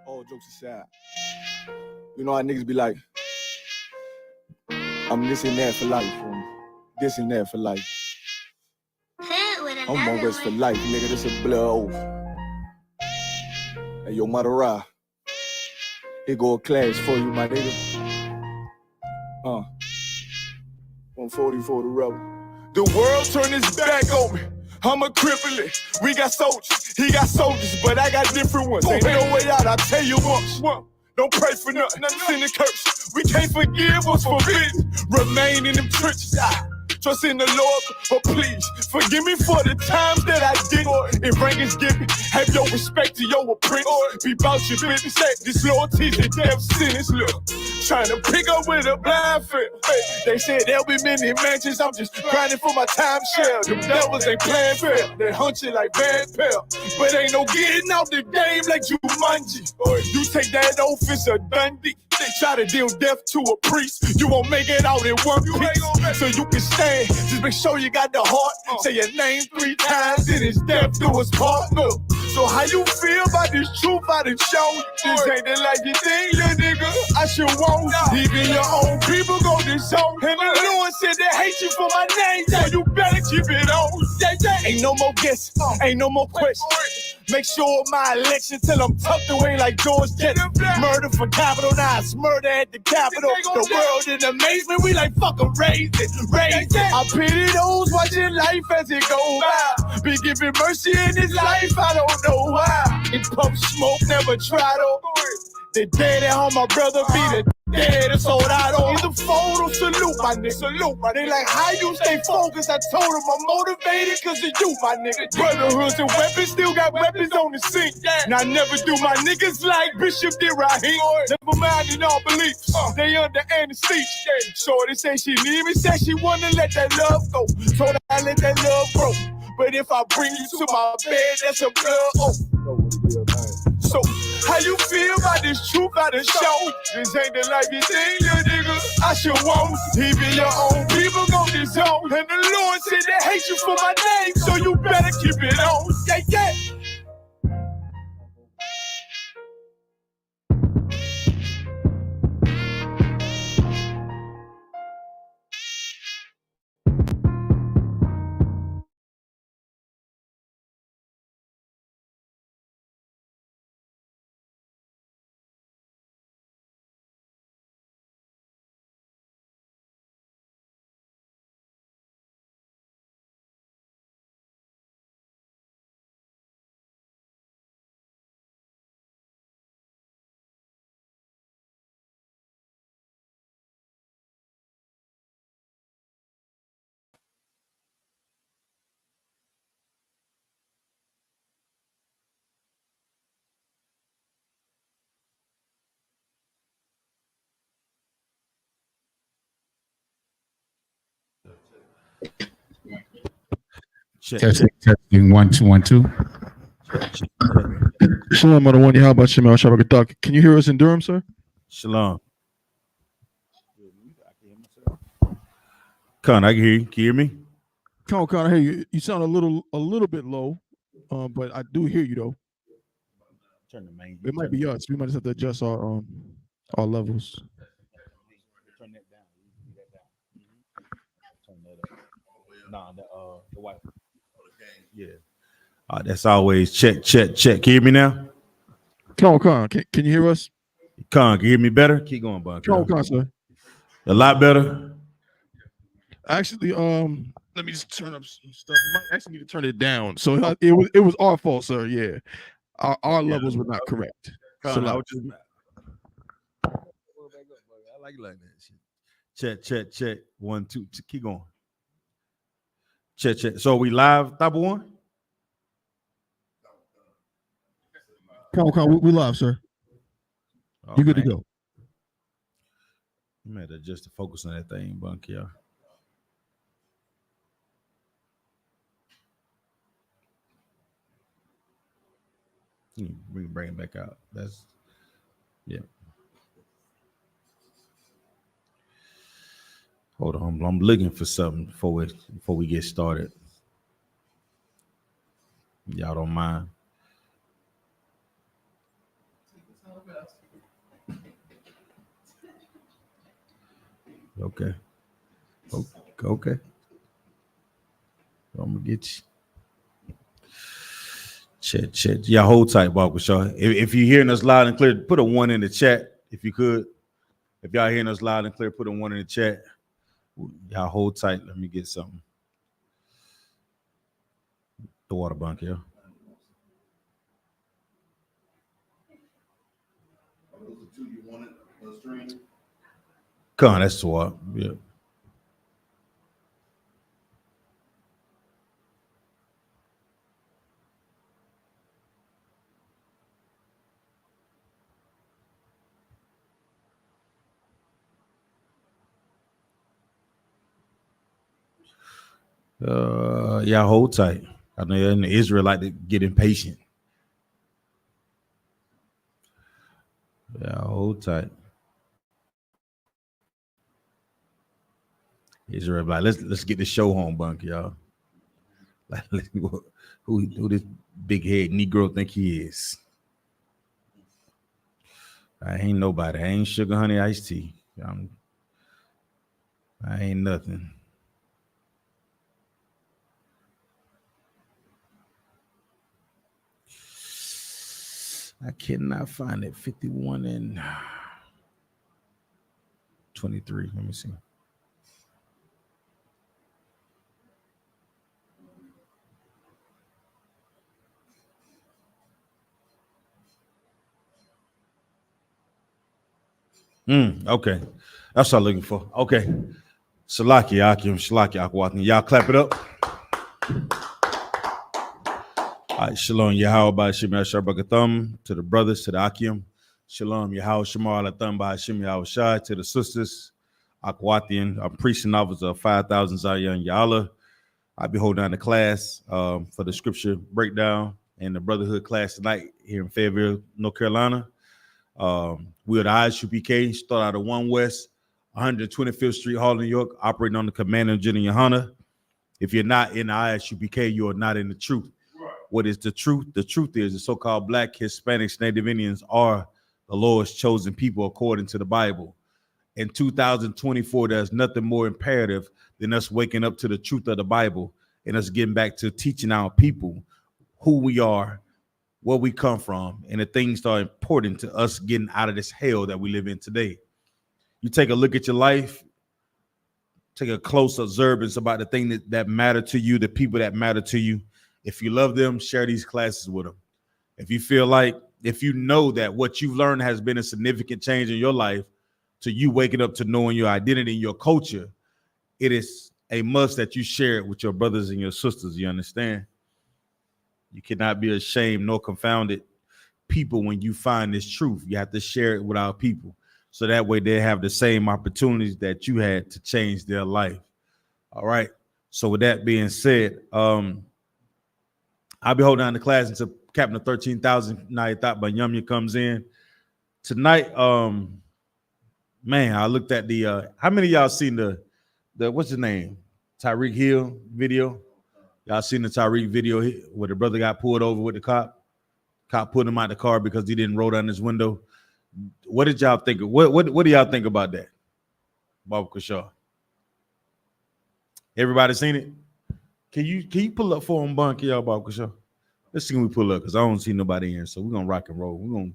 all jokes aside, you know how niggas be like, I'm this and that for life, this and that for life. I'm on rest for life, nigga, this a blood oath. Hey, yo, Madara, here go a class for you, my nigga. 140 for the rebel. The world turned its back on me. I'm a cripple. We got soldiers, he got soldiers, but I got different ones. Ain't no way out, I tell you once. Don't pray for nothing, sin and curse. We can't forgive what's forbidden. Remain in them trenches. Trust in the Lord, but please forgive me for the times that I did. If rank is given, have your respect to your apprentice. Be about your business. This loyalty's a death sentence. Look, trying to pick up with a blind field. They said there'll be many mansions. I'm just grinding for my time share. Them devils ain't playing fair. They hunt you like bad pal. But ain't no getting out the game like Jumanji. You take that oath, it's a Dundee. They try to deal death to a priest. You won't make it out in one piece. So you can stand. Just make sure you got the heart. Say your name 3 times, then it's death do us part. Look. So how you feel about this truth I done shown? This ain't the life you think, little nigga. I should want. Even your own people go this zone. And the Lord said they hate you for my name, so you better keep it on. Ain't no more guessing, ain't no more questions. Make sure my election till I'm tucked away like George Jetson. Murder for capital, now it's murder at the Capitol. The world in amazement, we like fucking raise it. I pity those watching life as it go by. Be giving mercy in this life, I don't know why. In pump smoke, never try to. The dead at home, my brother be the dead, it's all out on. In the photo, salute my nigga. They like, how you stay focused? I told them I'm motivated cause of you, my nigga. Brotherhoods and weapons, still got weapons on the scene. Now I never do my niggas like Bishop did Raheem. Never mind in all beliefs, they under anesthesia. Shorty say she need me, say she wanna let that love go. Told her I let that love grow. But if I bring you to my bed, that's a blood oath. So, how you feel about this truth I done shown? This ain't the life you think, little nigga. I should want. Even your own people go this zone. And the Lord said they hate you for my name, so you better keep it on. Yeah. Testing 1 2 1 2. Shalom, on the one. How about Shemel Shabbat? Can you hear us in Durham, sir? Shalom. Con, I can hear you. Can you hear me? Con, I hear you. You sound a little bit low, but I do hear you though. Turn the main. It might be us. We might just have to adjust our levels. Turn that down. Turn that up. Nah, the white. Yeah. That's always check. Can you hear me now? Con, can you hear us? Con, can you hear me better? Keep going, Bunk. Con, sir. A lot better. Actually, let me just turn up some stuff. You might actually need to turn it down. So it was our fault, sir. Yeah, our levels were not correct. Con, I like it like that. Check. 1 2. Keep going. Check. So we live, type of one. Con, we live, sir. You good to go? You might adjust the focus on that thing, Bunk, yeah. Bring it back out. That's yeah. Hold on, I'm looking for something before we get started. Y'all don't mind? Okay. Okay. I'm gonna get you. Chat. Y'all hold tight, Bob Shaw. If you're hearing us loud and clear, put a 1 in the chat if you could. If y'all hearing us loud and clear, put a 1 in the chat. Y'all hold tight. Let me get something. The water bunk here. Come on, that's the water. Yeah. Y'all hold tight. I know in the Israelite to get impatient. Y'all hold tight. Israelite, let's get the show home, bunk, y'all. Who this big head Negro think he is? I ain't nobody. I ain't sugar honey iced tea. I ain't nothing. I cannot find it. 51 and 23. Let me see. Okay. That's what I'm looking for. Okay. Shalaki Akim, Shalaki Akwatni. Y'all clap it up. All right, Shalom Yahweh by Hashem Yahshua to the brothers, to the Akim. Shalom Yahweh Shemar Alatham by Hashem Yahweh Shai, to the sisters. Akwatian, a priest and officer of 5,000 Zion Ya'ala. I'll be holding down the class for the scripture breakdown and the Brotherhood class tonight here in Fayetteville, North Carolina. We're the I.S.U.P.K, start out of 1 West, 125th Street, Hall, New York, operating on the command of General YAHANNA. If you're not in the I.S.U.P.K, you are not in the truth. What is the truth? The truth is the so-called Black, Hispanics, Native Indians are the Lord's chosen people according to the Bible. In 2024, there's nothing more imperative than us waking up to the truth of the Bible and us getting back to teaching our people who we are, where we come from, and the things that are important to us getting out of this hell that we live in today. You take a look at your life, take a close observance about the thing that matter to you, the people that matter to you. If you love them, share these classes with them. If you feel like, if you know that what you've learned has been a significant change in your life to you waking up to knowing your identity and your culture, it is a must that you share it with your brothers and your sisters. You understand? You cannot be ashamed nor confounded people when you find this truth. You have to share it with our people so that way they have the same opportunities that you had to change their life. All right. So with that being said, I'll be holding down the class until Captain of 13,000 Nayathat Banyamya comes in tonight. Man, I looked at the how many of y'all seen the what's his name, Tyreek Hill video? Y'all seen the Tyreek video where the brother got pulled over with the cop put him out the car because he didn't roll down his window? What did y'all think? What do y'all think about that, Bob Kashaw? Everybody seen it? Can you pull up for him, Bunk, y'all, Bob Kashaw? Let's see can we pull up, because I don't see nobody here. So we're gonna rock and roll. We're gonna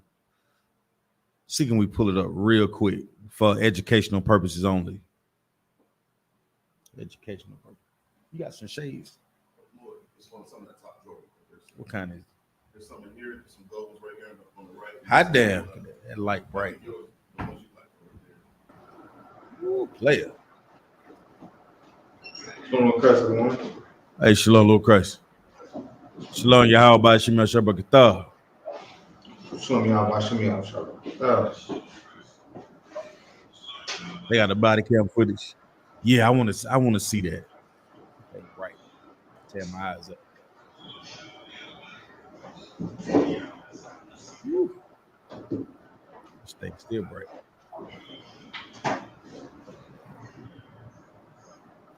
see can we pull it up real quick for educational purposes only. Educational purpose. You got some shades. It's on some of that top drawer. What kind is it? There's some in here, some gold right here on the right. Hot damn. That light bright. Ooh, player. Shalom, Christ, everyone. Hey, Shalom, Lord Christ. Shalom, Yahweh by Hashem Yahshua B'Katah. Shalom, Yahweh, Shalom, Yahweh. They got the body cam footage. Yeah, I want to see that. Okay, right. Tear my eyes up. Woo. This thing still bright.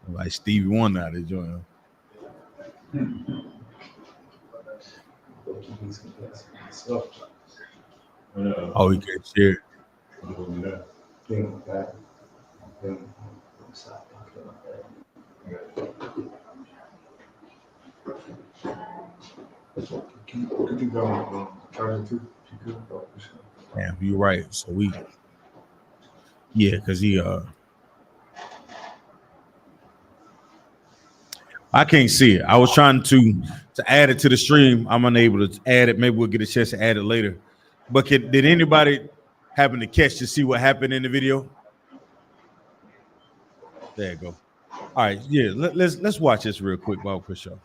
Like Stevie Wonder out there joining. Oh, he can't share. Damn, you're right. So because he I can't see it. I was trying to add it to the stream. I'm unable to add it. Maybe we'll get a chance to add it later. But did anybody happen to catch to see what happened in the video? There you go. All right, yeah. Let's watch this real quick while we push off.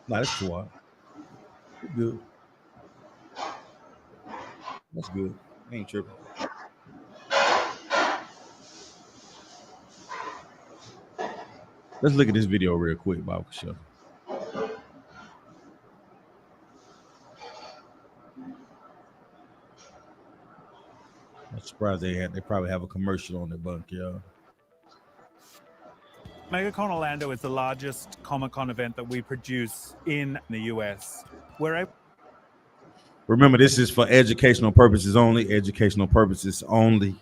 Nah, that's too hard. Good. That's good. Ain't tripping. Let's look at this video real quick, Bob. Sure. I'm surprised they probably have a commercial on their bunk, y'all. MegaCon Orlando is the largest Comic-Con event that we produce in the US. Remember, this is for educational purposes only. Educational purposes only.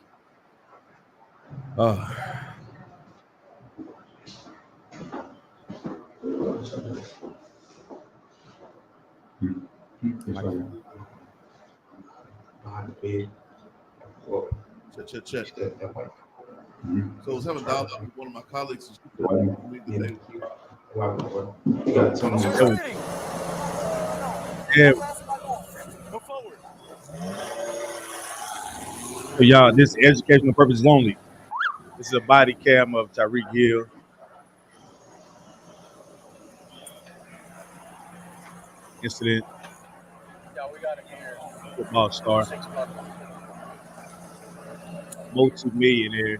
Check. So I was having dialogue with one of my colleagues. Yeah. So y'all, this is educational purposes only. This is a body cam of Tyreek Hill. Incident. Football star. Multi-millionaire.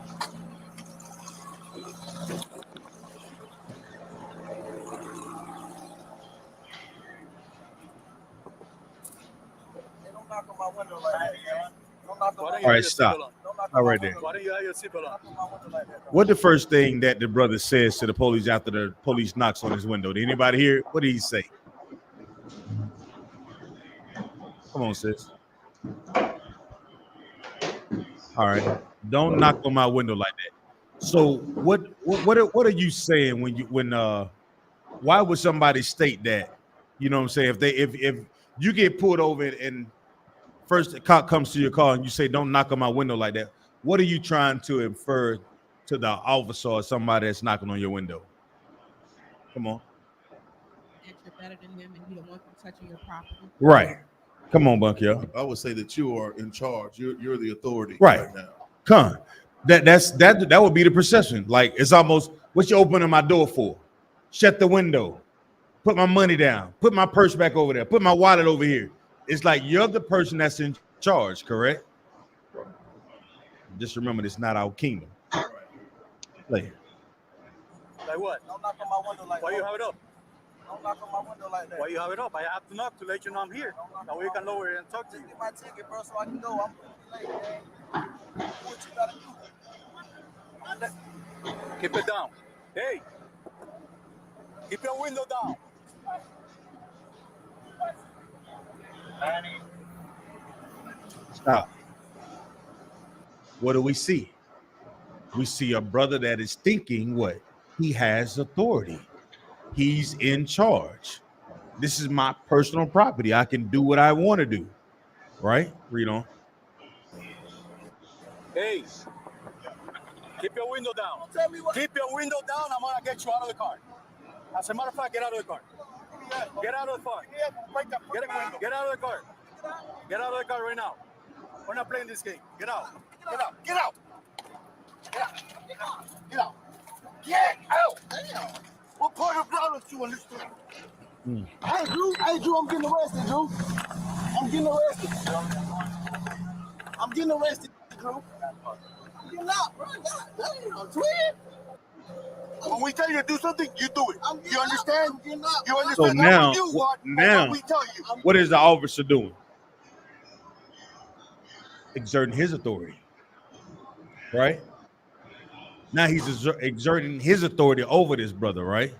All right, stop. All right there. What the first thing that the brother says to the police after the police knocks on his window? Did anybody hear it? What did he say? Come on, sis. All right. Don't knock on my window like that. So what are you saying when why would somebody state that? You know what I'm saying? If you get pulled over and first the cop comes to your car and you say, don't knock on my window like that, what are you trying to infer to the officer or somebody that's knocking on your window? Come on. That you're better than them and you don't want them touching your property. Right. Come on, Bunk, yo. I would say that you are in charge. You're the authority right now. Come. That would be the perception. Like, it's almost, what you opening my door for? Shut the window. Put my money down. Put my purse back over there. Put my wallet over here. It's like you're the person that's in charge, correct? Just remember, it's not our kingdom. Like what? Don't knock on my window like that. Why you have it up? Don't knock on my window like that. Why you have it up? I have to knock to let you know I'm here. Now we can lower it and talk to you. Get my ticket, bro, so I can go. I'm late, man. What you gotta do? Keep it down. Hey, keep your window down. Stop. What do we see? We see a brother that is thinking what? He has authority. He's in charge. This is my personal property. I can do what I want to do. Right? Read on. Hey, keep your window down. Keep your window down. I'm going to get you out of the car. As a matter of fact, get out of the car. Get out of the car. Get out of the car. Get out of the car right now. We're not playing this game. Get out. Get out. Get out. Get out. Get out. Get out. Get out. Damn. What part of violence you in this thing? Hey, Drew, I'm getting arrested, Drew. I'm getting arrested, Drew. I'm getting out, bro. Damn, twin. When we tell you to do something, you do it. You understand? You understand? So now, we tell you. What is the officer doing? Exerting his authority. right? Now he's exerting his authority over this brother, right?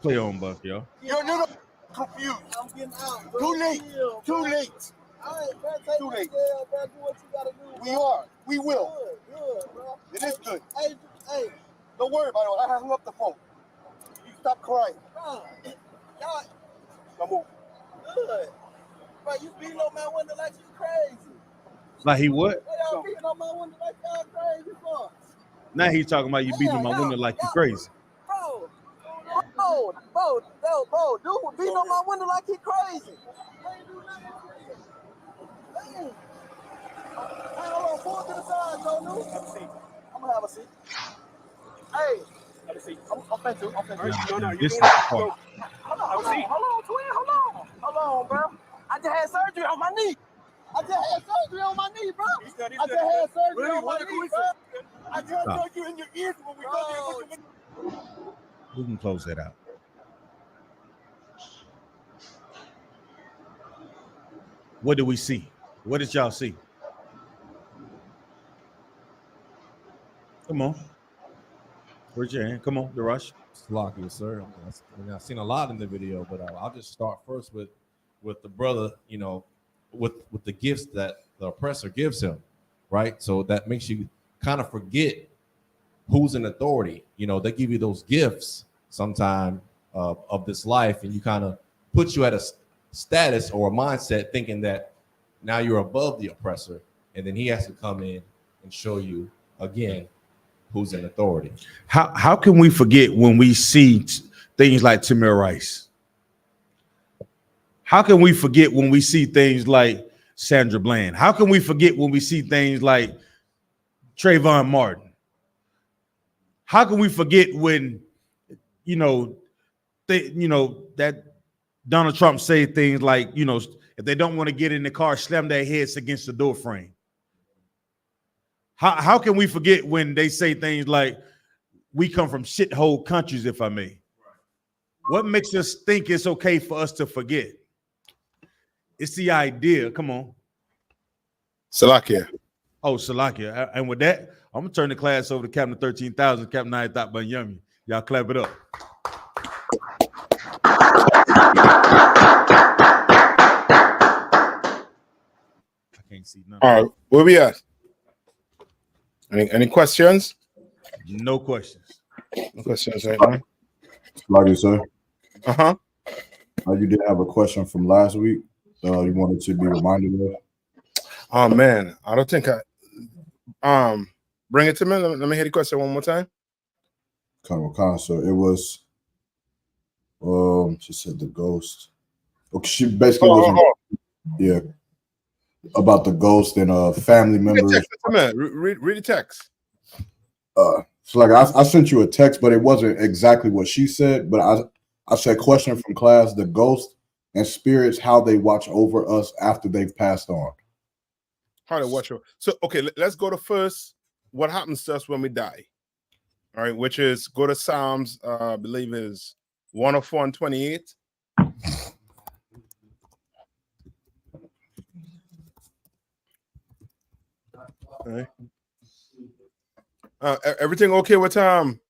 Play on, Buck, yo. You're not confused. I'm getting out. Bro. Too late. Too late. All right, bro. Too late. Jail, bro. Do what you gotta do. We are. We will. Good, bro. It is good. Hey, don't worry about it. I hung up the phone. You stop crying. Bro, y'all. Come on. Good. Bro, you beating on my window like you crazy. Like he what? What y'all beating on my window like y'all crazy for? Now he's talking about you beating on my window like you crazy. Bro, dude, beating on my window like he crazy. I ain't do nothing to you. Damn. Hey, hold on, pull to the side, Joe. Have a seat. I'm gonna have a seat. Hey, have a seat. I'm finna. No, This is the part. Hold on, twin, hold on, bro. I just had surgery on my knee. bro. I just had surgery on my knee, bro. I just told you in your ears when we go there. We can close that out. What do we see? What did y'all see? Come on. Raise your hand. Come on, the rush. Slocky, sir. I've seen a lot in the video, but I'll just start first with the brother, you know, with the gifts that the oppressor gives him, right? So that makes you kind of forget who's in authority. You know, they give you those gifts sometime of this life, and you kind of put you at a status or a mindset thinking that now you're above the oppressor, and then he has to come in and show you again who's in authority. How can we forget when we see things like Tamir Rice? How can we forget when we see things like Sandra Bland? How can we forget when we see things like Trayvon Martin? How can we forget when, that Donald Trump say things like, if they don't want to get in the car, slam their heads against the door frame? How can we forget when they say things like, we come from shithole countries, if I may? What makes us think it's okay for us to forget? It's the idea. Come on. Salakia. Oh, Salakia. And with that, I'm going to turn the class over to Captain 13,000, Captain I Thought Banyami. Y'all clap it up. I can't see nothing. All right, where we at? Any questions? No questions. No questions right now. Like sir. Uh-huh. You did have a question from last week. You wanted to be reminded of. Oh man, I don't think I bring it to me. Let me hear the question one more time. So it was she said the ghost. Okay, she basically yeah, about the ghost and family members. Read the text. So like I sent you a text, but it wasn't exactly what she said. But I said question from class: the ghost and spirits, how they watch over us after they've passed on. How to watch over. So okay, let's go to first. What happens to us when we die? All right, which is go to Psalms. I believe is 104 and 28. All right. Everything okay with Durham?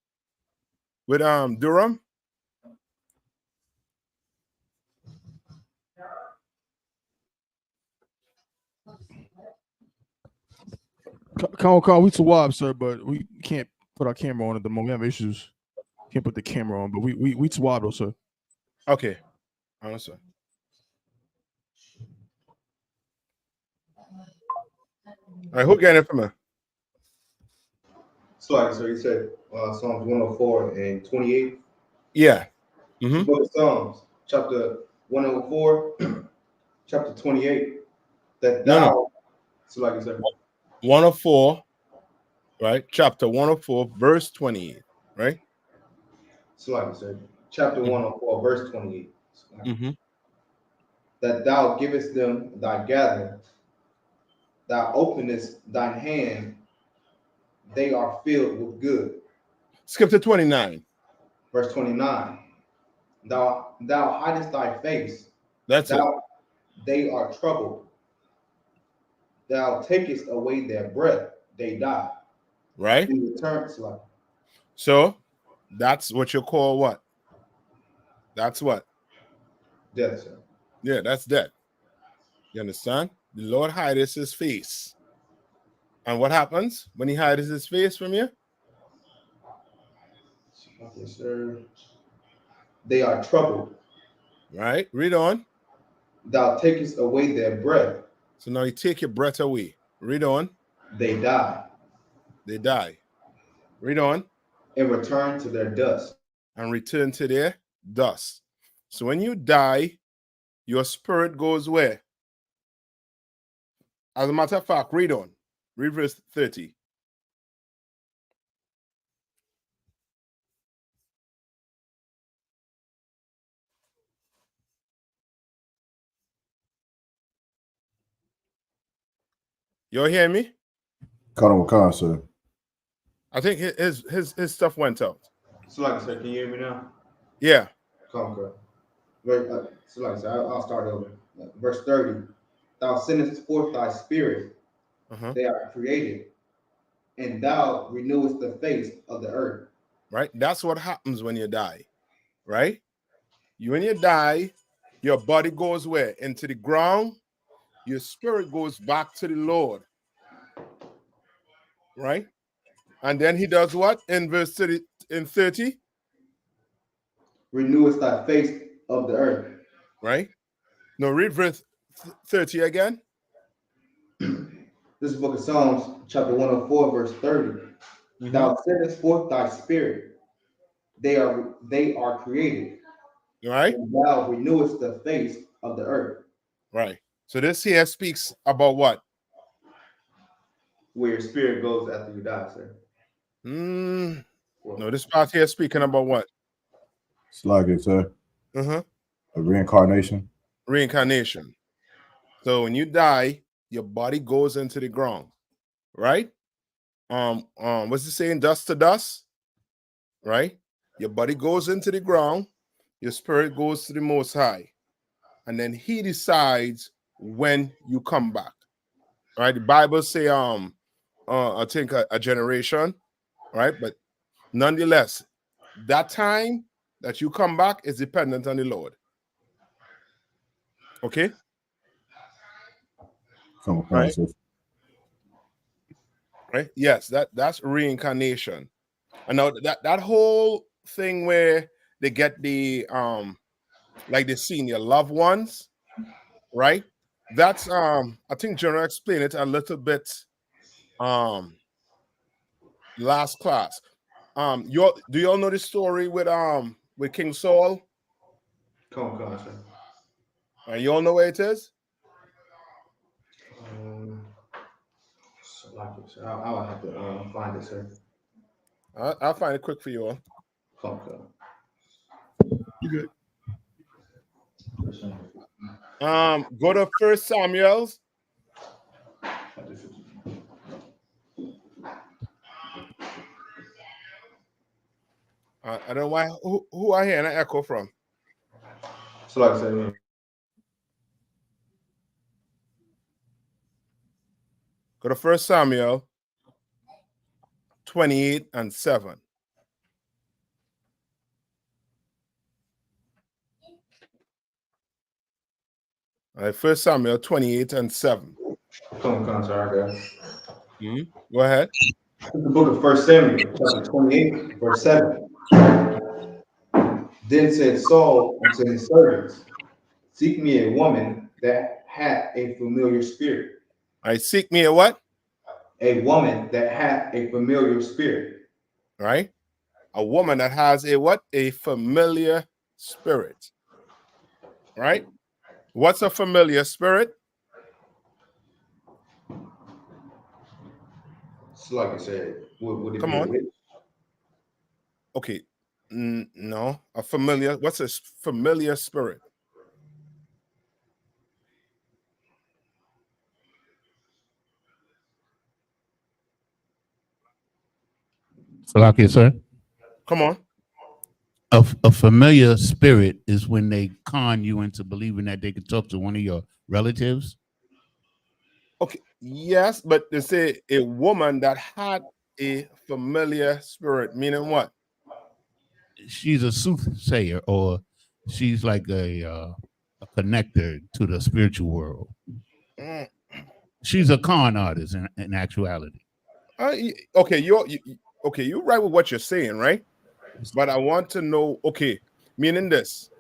Call we to WAP, sir, but we can't put our camera on at the moment. We have issues. Can't put the camera on, but we to WAP, though, sir. Okay. Understand. All right, who got it from me? So you said Psalms 104 and 28? Yeah. Mm-hmm. Book of Psalms, chapter 104, chapter 28. That thou, no. So like you said. 104, right? Chapter 104, verse 28, right? So like you said, chapter 104, verse 28. Mm-hmm. That thou givest them thy gathering, thou openest thine hand, they are filled with good. Skip to 29. Verse 29. Thou hidest thy face. That's it. They are troubled. Thou takest away their breath, they die. right? In return, So that's what you call what? That's what? death, sir. Yeah, that's death. You understand? The Lord hides his face. And what happens when he hides his face from you? Okay, sir. They are troubled. Right? Read on. Thou takest away their breath. So now you take your breath away. Read on. They die. They die. Read on. And return to their dust. And return to their dust. So when you die, your spirit goes where? As a matter of fact, read on. Read verse 30. You hear me? Con, sir. I think his stuff went out. So like I said, can you hear me now? Yeah. Conquer. So like I said, I'll start over. Verse 30. Thou sendest forth thy spirit. They are created. And thou renewest the face of the earth. Right? That's what happens when you die. Right? When you die, your body goes where? Into the ground. Your spirit goes back to the Lord. Right? And then he does what? In verse 30, in 30? Renewest thy face of the earth. Right? Now read verse 30 again. This is book of Psalms, chapter 104, verse 30. Thou sendest forth thy spirit. They are created. Right? And thou renewest the face of the earth. Right. So this here speaks about what? Where your spirit goes after you die, sir. No, this part here is speaking about what? It's like it, sir. A reincarnation. Reincarnation. So when you die, your body goes into the ground, right? What's it saying? Dust to dust, right? Your body goes into the ground, your spirit goes to the Most High, and then He decides when you come back, right? The Bible say, I think a generation, right? But nonetheless, that time that you come back is dependent on the Lord. Okay. Right? Right? Yes, that's reincarnation. And now that whole thing where they get the like they seen your loved ones, right? That's I think General explained it a little bit last class. Do y'all know the story with King Saul? Come on, sir. And you all know where it is? I'll have to find it, sir. I'll find it quick for you all. You good? Go to 1 Samuel. I don't know why. Who I hear an echo from? So like I said, go to 1 Samuel 28 and 7. All right, 1 Samuel 28 and 7. Come on, sir, I guess. Go ahead. The book of 1 Samuel, chapter 28, verse 7. Then said Saul unto his servants, seek me a woman that hath a familiar spirit. I seek me a what? A woman that hath a familiar spirit. Right? A woman that has a what? A familiar spirit. Right? What's a familiar spirit? So like I said, would it Come be on. a witch? Okay. No. A familiar. What's a familiar spirit? Salakia, sir. Come on. A familiar spirit is when they con you into believing that they could talk to one of your relatives. Okay. Yes, but they say a woman that had a familiar spirit? Meaning what? She's a soothsayer, or she's like a connector to the spiritual world. Mm. She's a con artist in actuality. Okay, you're right with what you're saying, right? But I want to know, okay, meaning this.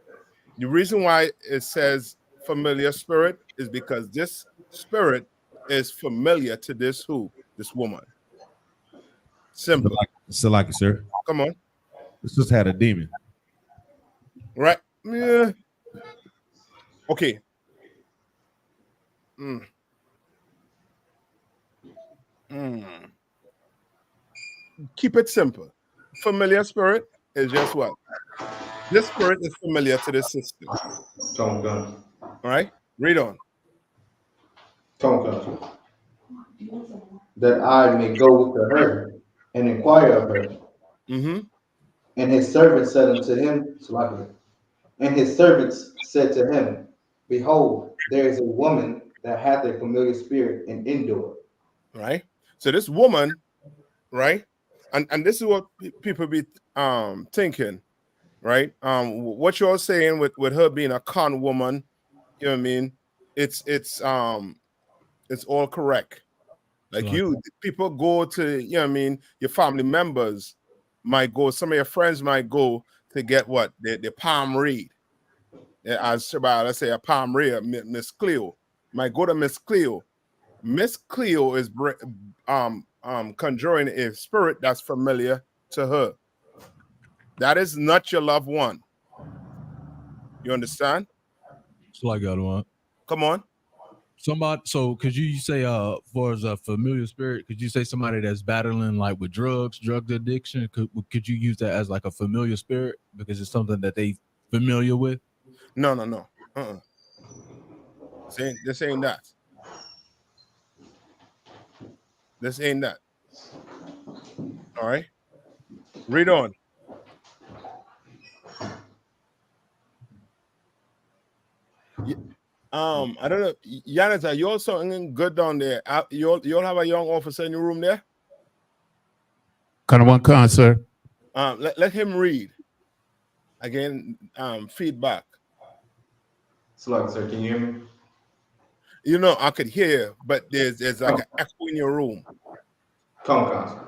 The reason why it says familiar spirit is because this spirit is familiar to this woman. Simple. Salaki, sir. Come on. This just had a demon. Right? Yeah. Okay. Keep it simple. Familiar spirit is just what? This spirit is familiar to the system. All right? Read on. That I may go with her and inquire of her. Mm-hmm. And his servants said unto him, and his servants said to him, Behold, there is a woman that hath a familiar spirit and endure. Right? So this woman, right? And this is what people be thinking, right? What you're saying with her being a con woman, you know what I mean? It's all correct. Like people go to, you know what I mean, your family members might go, some of your friends might go to get what? The palm read. As let's say a palm read, Miss Cleo. Might go to Miss Cleo. Miss Cleo is conjuring a spirit that's familiar to her. That is not your loved one. You understand? So I got one. Come on. Somebody, so could you say for as a familiar spirit, could you say somebody that's battling like with drug addiction? Could you use that as like a familiar spirit because it's something that they familiar with? No. This ain't that. This ain't that. All right. Read on. I don't know, Yanis, are you also good down there? You'll have a young officer in your room there. Kind of one con, sir. Let him read again. Feedback. Sir, can you hear me? You know, I could hear, but there's like an echo in your room. Come.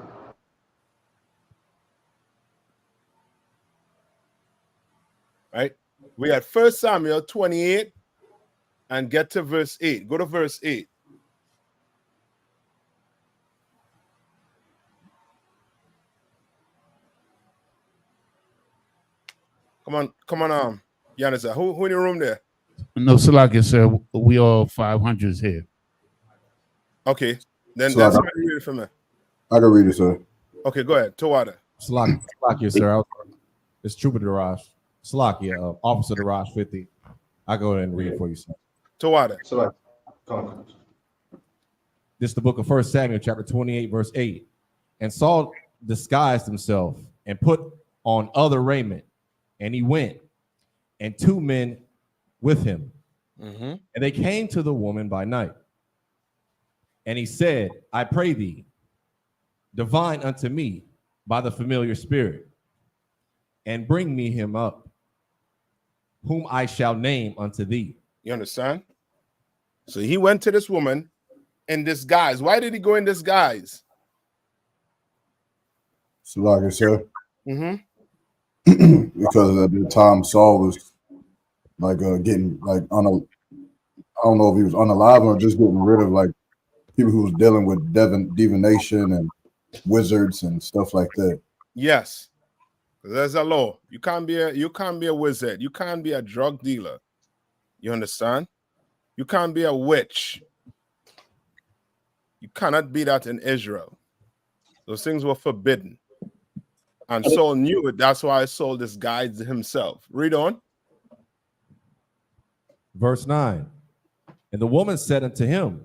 Right? We at 1 Samuel 28 and get to verse 8. Go to verse 8. Come on, Yanis. Who in your room there? No, Salaki, sir. We all 500s here. Okay. Then So that's somebody read it for me. I can read it, sir. Okay, go ahead. Tawada. Salakia, sir. It's Trooper Daraj. Salakia, Officer Daraj 50. I go ahead and read it for you, sir. Tawada. This is the book of 1 Samuel, chapter 28, verse 8. And Saul disguised himself and put on other raiment, and he went, and 2 men with him. Mm-hmm. And they came to the woman by night. And he said, I pray thee, divine unto me by the familiar spirit, and bring me him up, whom I shall name unto thee. You understand? So he went to this woman in disguise. Why did he go in disguise? Salaki, sir. Mm-hmm. Because at the time Saul was like getting like I don't know if he was unalive or just getting rid of like people who was dealing with divination and wizards and stuff like that. Yes. There's a law. You can't be a wizard. You can't be a drug dealer. You understand? You can't be a witch. You cannot be that in Israel. Those things were forbidden. And Saul knew it. That's why Saul disguised himself. Read on. Verse 9. And the woman said unto him,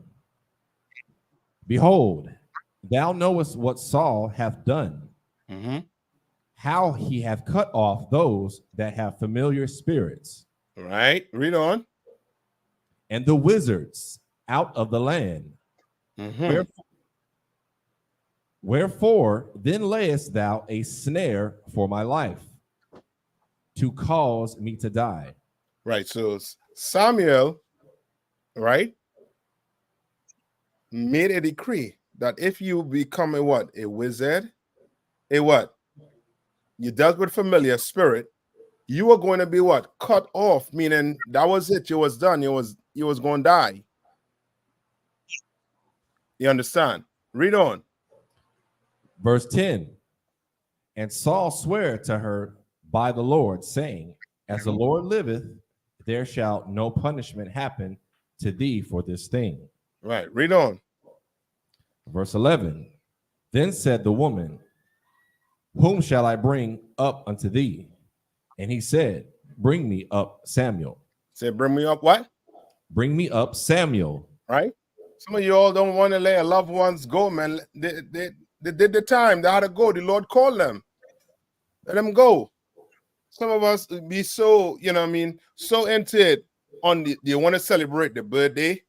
Behold, thou knowest what Saul hath done, how he hath cut off those that have familiar spirits. Right. Read on. And the wizards out of the land. Wherefore then layest thou a snare for my life, to cause me to die. Right. So Samuel, right, made a decree that if you become a what? A wizard, a what? You dealt with familiar spirit, you were going to be what? Cut off, meaning that was it. You was done. You was going to die. You understand? Read on. Verse 10. And Saul sware to her by the Lord, saying, as the Lord liveth, there shall no punishment happen to thee for this thing. Right. Read on. Verse 11. Then said the woman, whom shall I bring up unto thee? And he said, bring me up Samuel. Say, bring me up what? Bring me up Samuel. Right. Some of you all don't want to let loved ones go, man. They did the time. They had to go. The Lord called them. Let them go. Some of us be so, you know what I mean, so into it on you want to celebrate the birthday.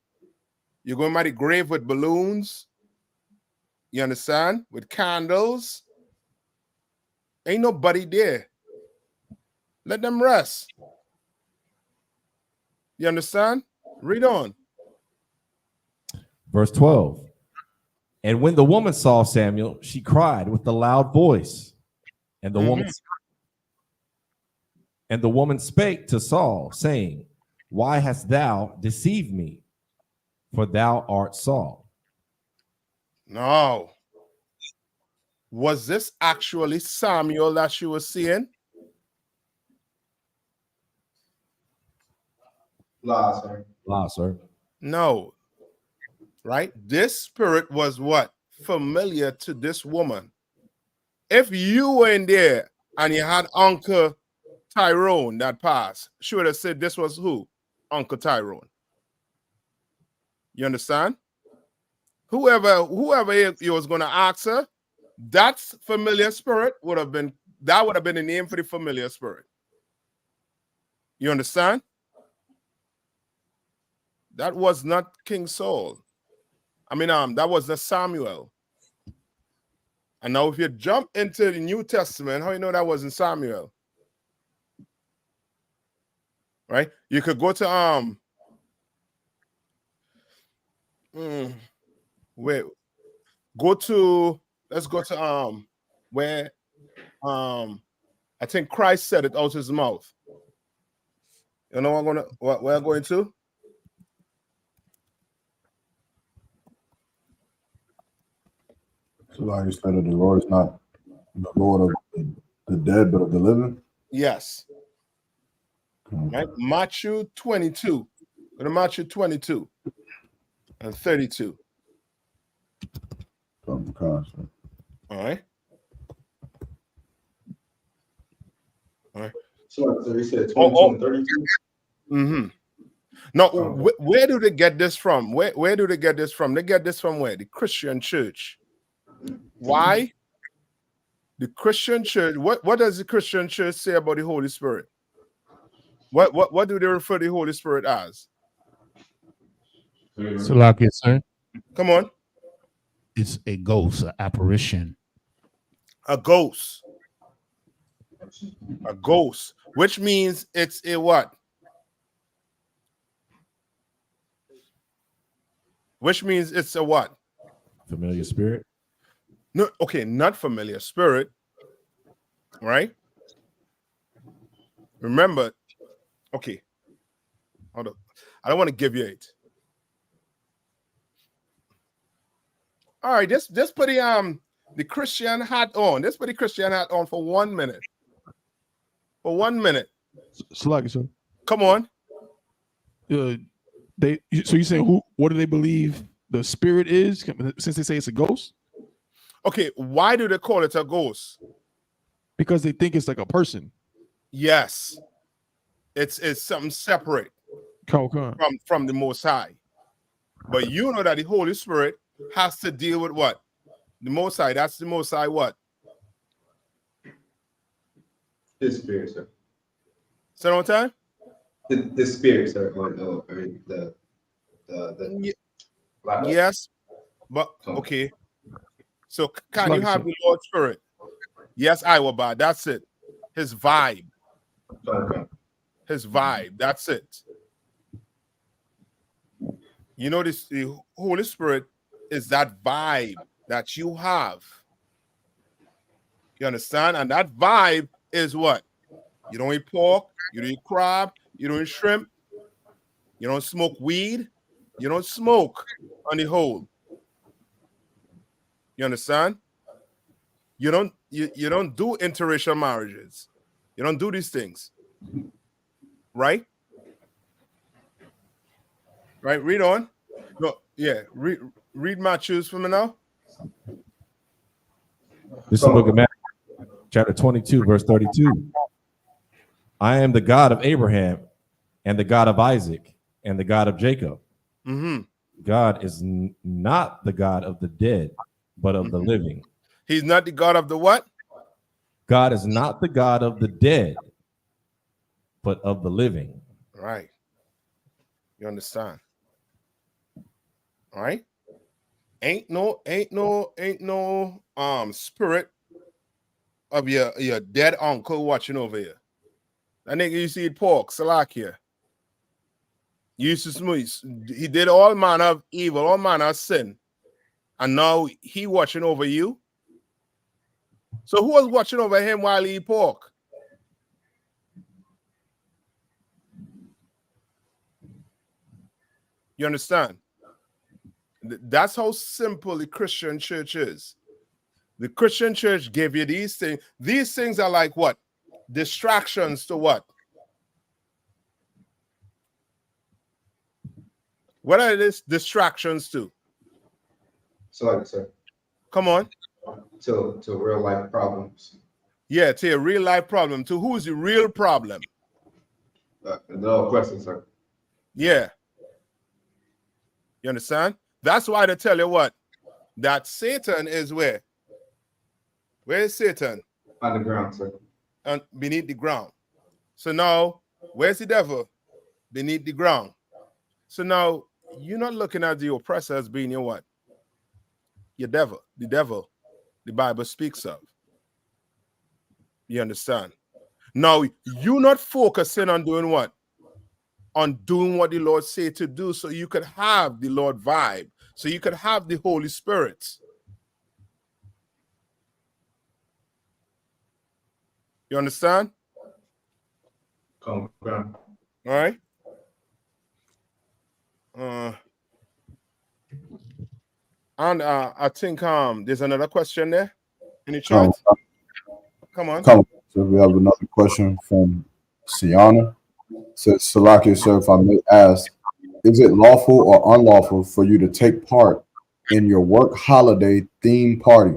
You're going by the grave with balloons. You understand? With candles. Ain't nobody there. Let them rest. You understand? Read on. Verse 12. And when the woman saw Samuel, she cried with a loud voice. And the woman spake to Saul, saying, why hast thou deceived me? For thou art Saul. No. Was this actually Samuel that she was seeing? Lie, sir. Lie, sir. No. Right? This spirit was what? Familiar to this woman. If you were in there and you had Uncle Tyrone that passed, she would have said this was who? Uncle Tyrone. You understand? Whoever you was going to ask her, that's familiar spirit would have been the name for the familiar spirit. You understand? That was not King Saul. I mean, that was the Samuel. And now if you jump into the New Testament, how you know that wasn't Samuel? Right? You could go to let's go to where I think Christ said it out of his mouth. You know what we're going to? So like you said, the Lord is not the Lord of the dead, but of the living. Yes. Right? Matthew 22. Go to Matthew 22 and 32. All right. All right. So you said 22 and 32? Mm-hmm. Now, where do they get this from? Where do they get this from? They get this from where? The Christian church. Why? The Christian church. What does the Christian church say about the Holy Spirit? What do they refer to the Holy Spirit as? Salaki, sir. Come on. It's a ghost, an apparition. A ghost. A ghost, which means it's a what? Which means it's a what? Familiar spirit? No, okay, not familiar spirit, right? Remember, okay, hold up. I don't want to give you it. All right, just put the Christian hat on. Just put the Christian hat on for 1 minute. For 1 minute. Sluggy, sir. Come on. So you saying what do they believe the spirit is, since they say it's a ghost? Okay, why do they call it a ghost? Because they think it's like a person. Yes. It's something separate from the Most High. But you know that the Holy Spirit has to deal with what? The Most High. That's the Most High what? His spirit, sir. Say one time? The spirit, sir. Yes, but okay. So can you have the Lord's Spirit? Yes, I.W.B.K. That's it. His vibe. His vibe. That's it. You know, the Holy Spirit is that vibe that you have. You understand? And that vibe is what? You don't eat pork, you don't eat crab, you don't eat shrimp, you don't smoke weed, you don't smoke on the whole. You understand? You don't do interracial marriages. You don't do these things. Right? Right? Read on. No, yeah. Read Matthews for me now. This is the book of Matthew, chapter 22, verse 32. I am the God of Abraham and the God of Isaac and the God of Jacob. Mm-hmm. God is not the God of the dead, but of the living. He's not the God of the what? God is not the God of the dead, but of the living. Right. You understand? All right. Ain't no spirit of your dead uncle watching over here. That nigga used to eat pork, Salakia. Used to smoke. He did all manner of evil, all manner of sin. And now he watching over you. So who was watching over him while he eat pork? You understand? That's how simple the Christian church is. The Christian church gave you these things. These things are like what? Distractions to what? What are these distractions to? So, sir. Come on. To real life problems. Yeah, to a real life problem. To who's the real problem? No question, sir. Yeah. You understand? That's why they tell you what? That Satan is where? Where is Satan? Underground, sir. And beneath the ground. So now, where's the devil? Beneath the ground. So now, you're not looking at the oppressor as being your what? Your devil. The devil the Bible speaks of. You understand? Now, you're not focusing on doing what? On doing what the Lord said to do so you could have the Lord vibe, so you could have the Holy Spirit. You understand? Come on. All right. And I think there's another question there in the chat. Come on. So we have another question from Siana. Says, Salaki, sir, if I may ask, is it lawful or unlawful for you to take part in your work holiday theme parties?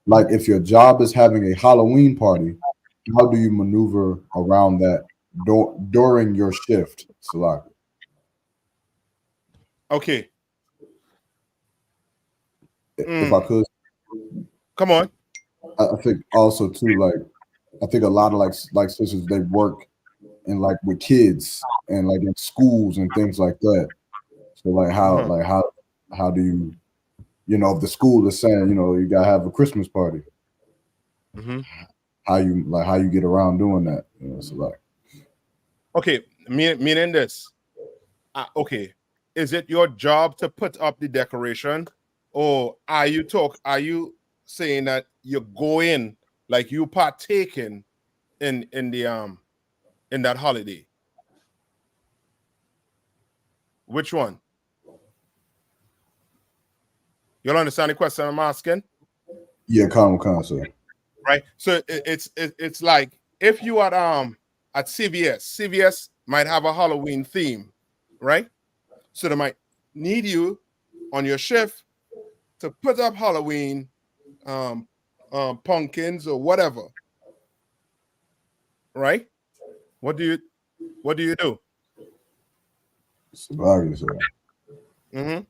Like if your job is having a Halloween party, how do you maneuver around that during your shift, Salaki? Okay. If I could. Come on. I think also too, like, I think a lot of like sisters, they work and like with kids and like in schools and things like that. So like how do you, if the school is saying, you gotta have a Christmas party, how you get around doing that? So like, okay, meaning this. Okay, is it your job to put up the decoration, or are you saying that you go in, like you partaking in that holiday? Which one? You'll understand the question I'm asking? Yeah, come, sir. Right. So it's like if you are at CVS might have a Halloween theme, right? So they might need you on your shift to put up Halloween pumpkins or whatever. Right? What do you do? Sorry, sir. Mm-hmm.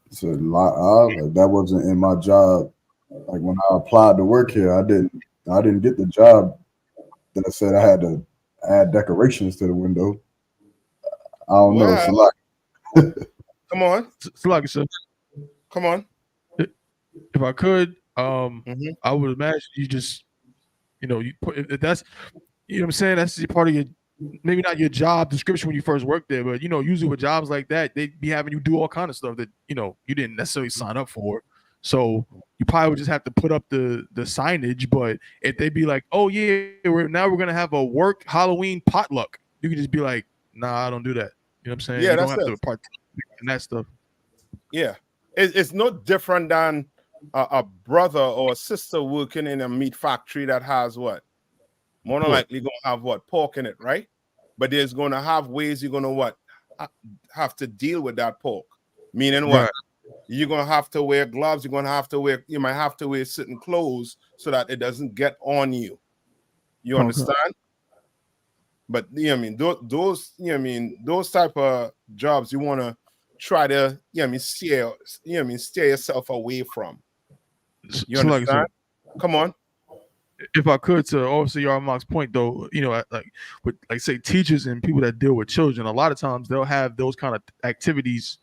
So that wasn't in my job. Like when I applied to work here, I didn't get the job that I said I had to add decorations to the window. I don't know. It's a lot. Come on. Salaki, sir. Come on. if I could, I would imagine you just, you put if that's, what I'm saying, that's part of your, maybe not your job description when you first worked there, but usually with jobs like that, they be having you do all kind of stuff that you didn't necessarily sign up for. So you probably would just have to put up the signage. But if they be like, oh yeah, we're gonna have a work Halloween potluck, you can just be like, nah, I don't do that. You know what I'm saying? Yeah, you don't that's have it. to partake in that stuff. Yeah, it's no different than a brother or a sister working in a meat factory that has what? More than likely gonna have what? Pork in it, right? But there's gonna have ways you're gonna what? Have to deal with that pork. Meaning what? Right. You're gonna have to wear gloves. You might have to wear certain clothes so that it doesn't get on you. You understand? But those those type of jobs you want to try to steer yourself away from. You So understand? Come on. If I could, to obviously Yarmock's point though, like with say teachers and people that deal with children, a lot of times they'll have those kind of activities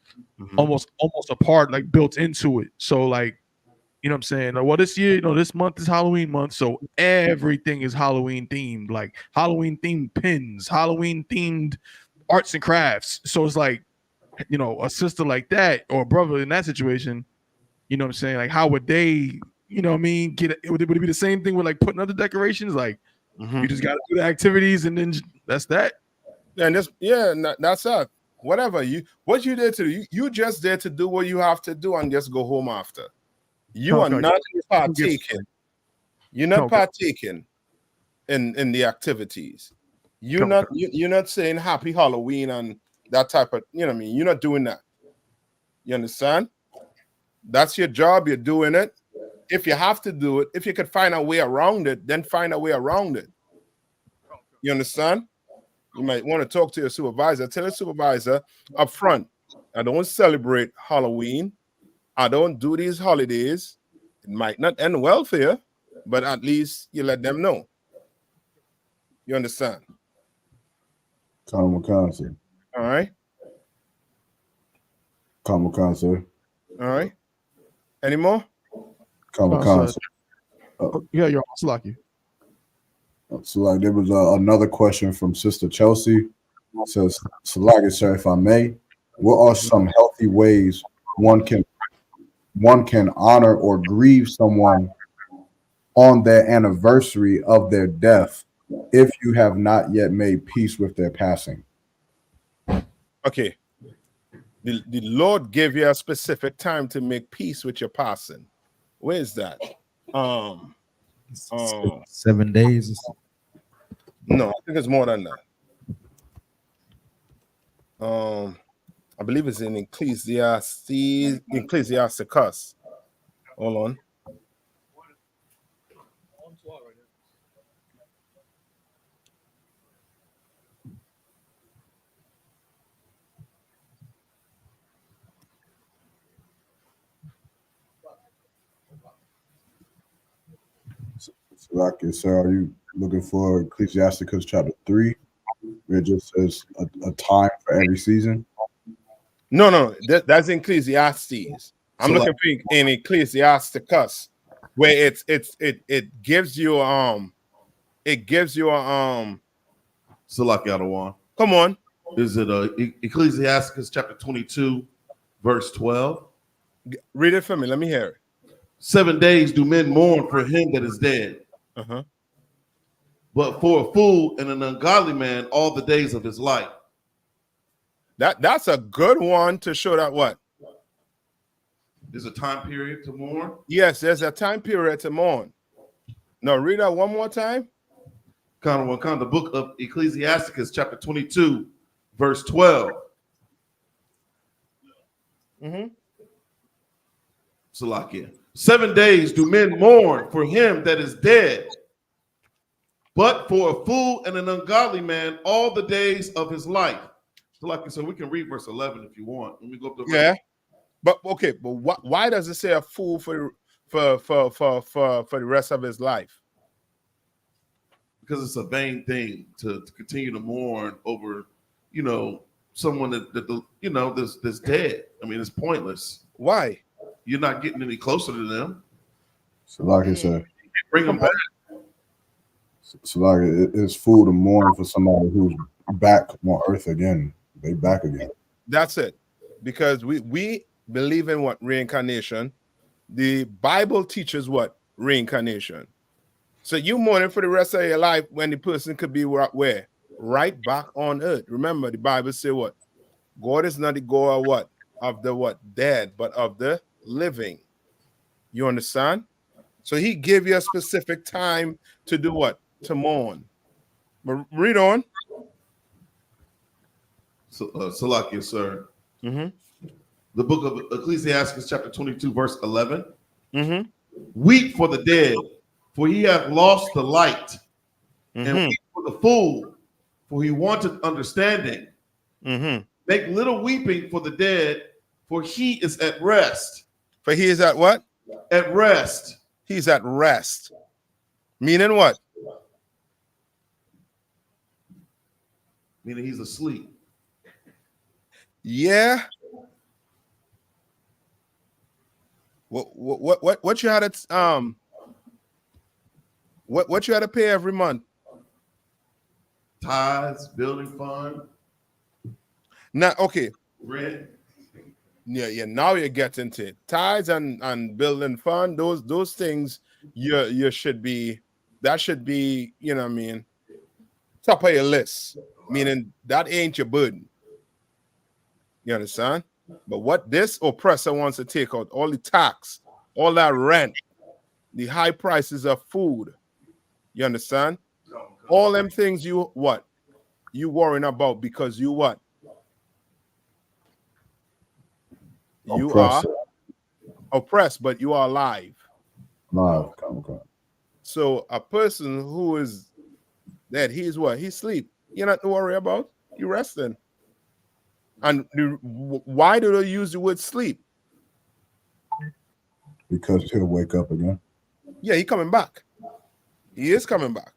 almost a part, like built into it. So like, what I'm saying? Like, well, this year, this month is Halloween month, so everything is Halloween themed, like Halloween themed pins, Halloween themed arts and crafts. So it's like, a sister like that or a brother in that situation, what I'm saying? Like, how would they, get it? Would it be the same thing with like putting other decorations? Like, you just got to do the activities and then that's that. And that's it. Whatever what you there to do, you just there to do what you have to do and just go home after. You are not partaking. You're not partaking in the activities. You're not saying happy Halloween and that type of, You're not doing that. You understand? That's your job. You're doing it. If you have to do it, if you could find a way around it, then find a way around it. You understand? You might want to talk to your supervisor. Tell your supervisor up front, I don't celebrate Halloween. I don't do these holidays. It might not end well for you, but at least you let them know. You understand? Common concept. All right. Common concept. All right. Any more? Common concept. Yeah, you're also lucky. So like there was another question from Sister Chelsea. It says, Salaki, sir, if I may, what are some healthy ways one can honor or grieve someone on their anniversary of their death if you have not yet made peace with their passing? Okay. The Lord gave you a specific time to make peace with your passing. Where is that? 7 days. No, I think it's more than that. I believe it's in Ecclesiasticus. Hold on. Salaki, sir, are you looking for Ecclesiasticus chapter 3? Where it just says a time for every season? No, that's Ecclesiastes. I'm looking for in Ecclesiasticus, where it gives you Salaki Adawan. Come on. Is it Ecclesiasticus chapter 22, verse 12? Read it for me. Let me hear it. 7 days do men mourn for him that is dead. But for a fool and an ungodly man, all the days of his life. That's a good one to show that what? There's a time period to mourn? Yes, there's a time period to mourn. Now read that one more time. The book of Ecclesiasticus, chapter 22, verse 12. Salakia. 7 days do men mourn for him that is dead. But for a fool and an ungodly man, all the days of his life. So we can read verse 11 if you want. Let me go up to verse. But why does it say a fool for the rest of his life? Because it's a vain thing to continue to mourn over, someone that's dead. I mean, it's pointless. Why? you're not getting any closer to them. So like I said, Bring them back. so like it's food and mourn for somebody who's back on earth again. They back again. That's it. Because we believe in what? Reincarnation. The Bible teaches what? Reincarnation. So you mourning for the rest of your life when the person could be where? Right back on earth. Remember, the Bible say what? God is not the God of what? Of the what? Dead, but of the living. You understand? So he gave you a specific time to do what? To mourn. But read on. So, Salakia, sir. Mm-hmm. The book of Ecclesiastes, chapter 22, verse 11. Mm-hmm. Weep for the dead, for he hath lost the light. Mm-hmm. And weep for the fool, for he wanted understanding. Mm-hmm. Make little weeping for the dead, for he is at rest. For he is at what? At rest. He's at rest. Meaning what? Meaning he's asleep. Yeah. What you had to what you had to pay every month? Tithes, building fund. Now, okay. Rent. Yeah. Now you're getting to it. Tithes and building fund. Those things you should be. That should be, you know what I mean, top of your list. Meaning that ain't your burden. You understand? But what this oppressor wants to take out, all the tax, all that rent, the high prices of food. You understand? All them things you what? You worrying about because you what? You Oppressed. are oppressed, but you are alive. No, come. So a person who is dead, he's what? He's sleep. You're not to worry about. You're resting. And why do they use the word sleep? Because he'll wake up again. Yeah, he's coming back. He is coming back.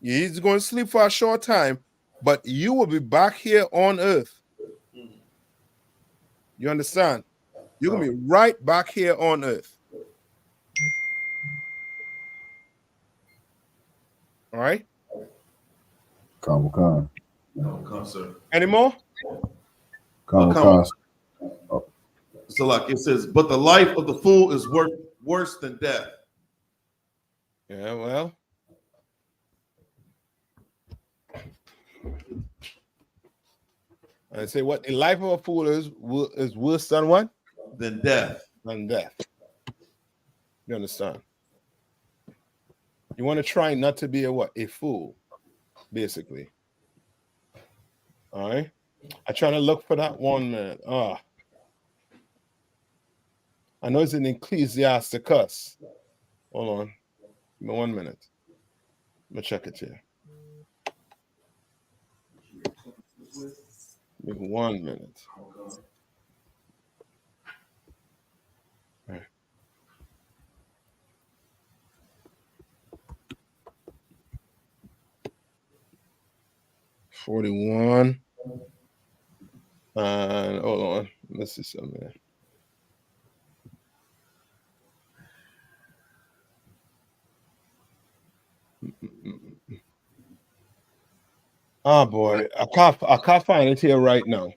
He's going to sleep for a short time, but you will be back here on earth. You understand? You're going to be right back here on earth. All right? Come, sir. Any more? Come. So like it says, but the life of the fool is worse than death. Yeah, well. I say what the life of a fool is worse than what? Than death. Than death. You understand? You want to try not to be a what? A fool, basically. All right. I'm trying to look for that one, man. I know it's in Ecclesiasticus. Hold on. Give me 1 minute. Let me check it here. Give me 1 minute. All right. $41. And hold on. Let's see something. Oh boy, I can't find it here right now.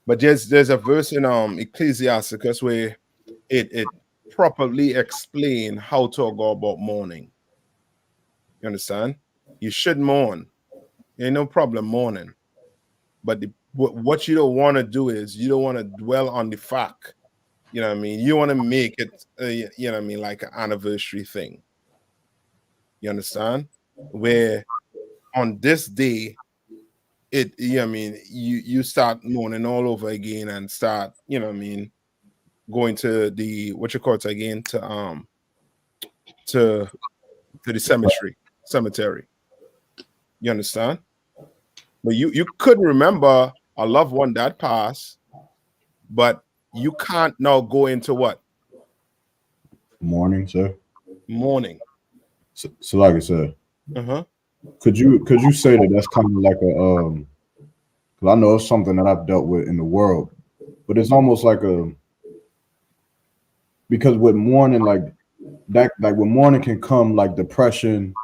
But there's a verse in Ecclesiasticus where it properly explain how to go about mourning. You understand? You should mourn. Ain't no problem mourning. But what you don't want to do is you don't want to dwell on the fact. You know what I mean? You want to make it, you know what I mean, like an anniversary thing. You understand? Where on this day, you know what I mean, you start mourning all over again and start, you know what I mean, going to the what you call it again to the cemetery. You understand? But you could remember a loved one that passed, but you can't now go into what? Mourning, sir. Mourning. So like I said, could you say that that's kind of like a because I know it's something that I've dealt with in the world, but it's almost like because with mourning, like that, like with mourning can come like depression,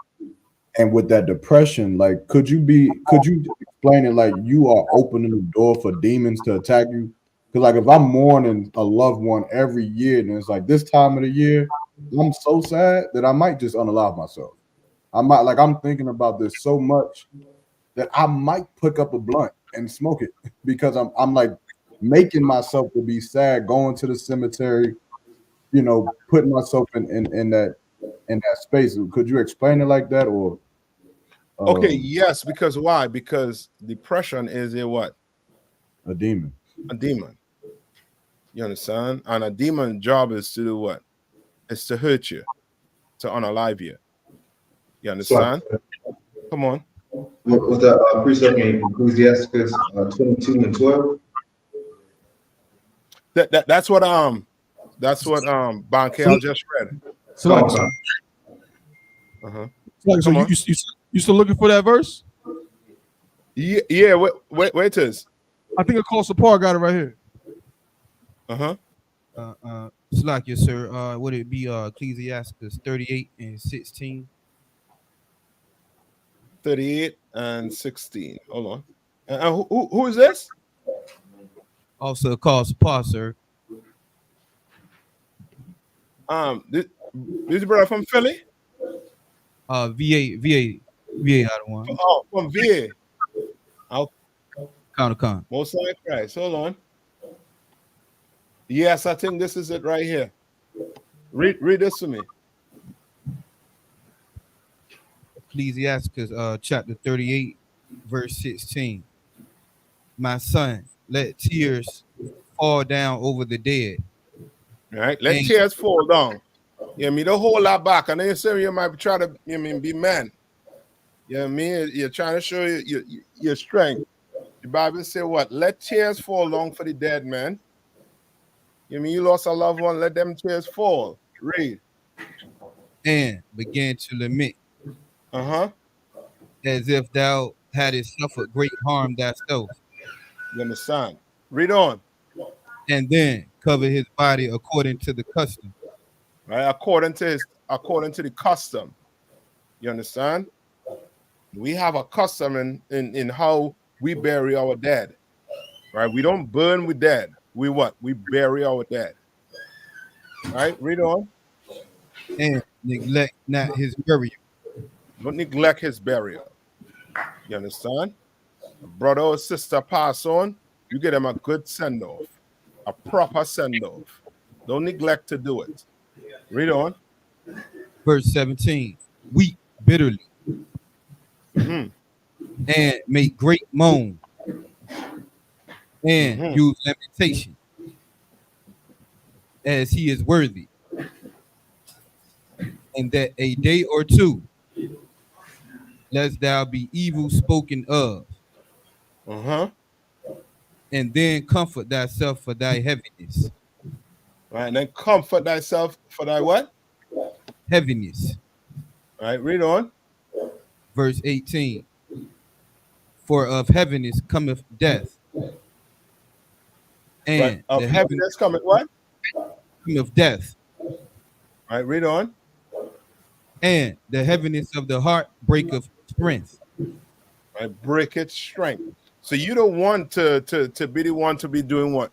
and with that depression, like could you explain it like you are opening the door for demons to attack you? Because like if I'm mourning a loved one every year, and it's like this time of the year, I'm so sad that I might just unalive myself. I might, like, I'm thinking about this so much that I might pick up a blunt and smoke it because I'm like making myself to be sad, going to the cemetery, you know, putting myself in that space. Could you explain it like that, or Okay, yes, because why? Because depression is a what? a demon. A demon. You understand? And a demon's job is to do what? It's to hurt you, to unalive you. You understand? Come on. What was the precept in Ecclesiastes 22 and 12? That's what Bankel just read. So, so you still looking for that verse? Yeah. Wait, it is. I think it calls Sapar got it right here. Slack, sir. Would it be Ecclesiastes 38 and 16? 38 and 16. Hold on. Who is this? Also called Sapar, sir. This brother from Philly? VA out of one. Oh, from VA. Con. Most High Christ. Hold on. Yes, I think this is it right here. Read this to me. Ecclesiastes chapter 38, verse 16. My son, let tears fall down over the dead. All right, let tears fall down. You know what I mean? Don't hold that back. And then you say you might try to, you know what I mean, be man. You know what I mean? You're trying to show your strength. The Bible says what? Let tears fall down for the dead, man. You know what I mean? You lost a loved one, let them tears fall. Read. And began to lament. As if thou hadst suffered great harm thyself. You understand? Read on. And then cover his body according to the custom. Right, according to the custom. You understand? We have a custom in how we bury our dead. Right? We don't burn with dead. We what? We bury our dead. Right? Read on. And neglect not his burial. Don't neglect his burial. You understand? A brother or sister pass on, you get them a good send-off. A proper send-off. Don't neglect to do it. Read on. Verse 17. Weep bitterly. And make great moan. And use lamentation. As he is worthy. And that a day or two, lest thou be evil spoken of. And then comfort thyself for thy heaviness. Right, and then comfort thyself for thy what? Heaviness. All right, read on. Verse 18. For of heaviness cometh death. And of heaviness cometh what? Cometh death. All right, read on. And the heaviness of the heart breaketh strength. Right, breaketh strength. So you don't want to be the one to be doing what?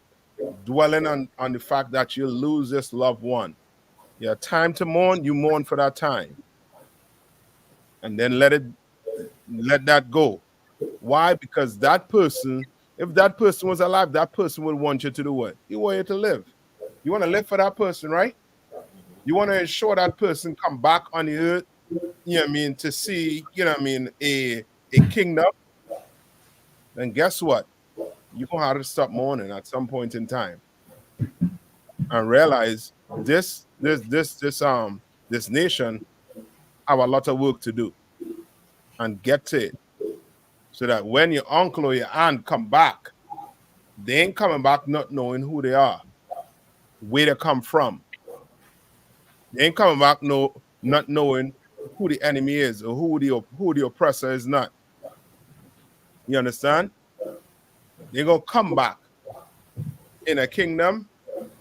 Dwelling on the fact that you lose this loved one. You have time to mourn, you mourn for that time. And then let that go. Why? Because that person, if that person was alive, that person would want you to do what? You want you to live. You want to live for that person, right? You want to ensure that person come back on the earth, you know what I mean, to see, you know what I mean, a kingdom. Then guess what? You're going to have to stop mourning at some point in time and realize this nation have a lot of work to do and get to it so that when your uncle or your aunt come back, they ain't coming back not knowing who they are, where they come from. They ain't coming back not knowing who the enemy is or who the oppressor is not. You understand? They're going to come back in a kingdom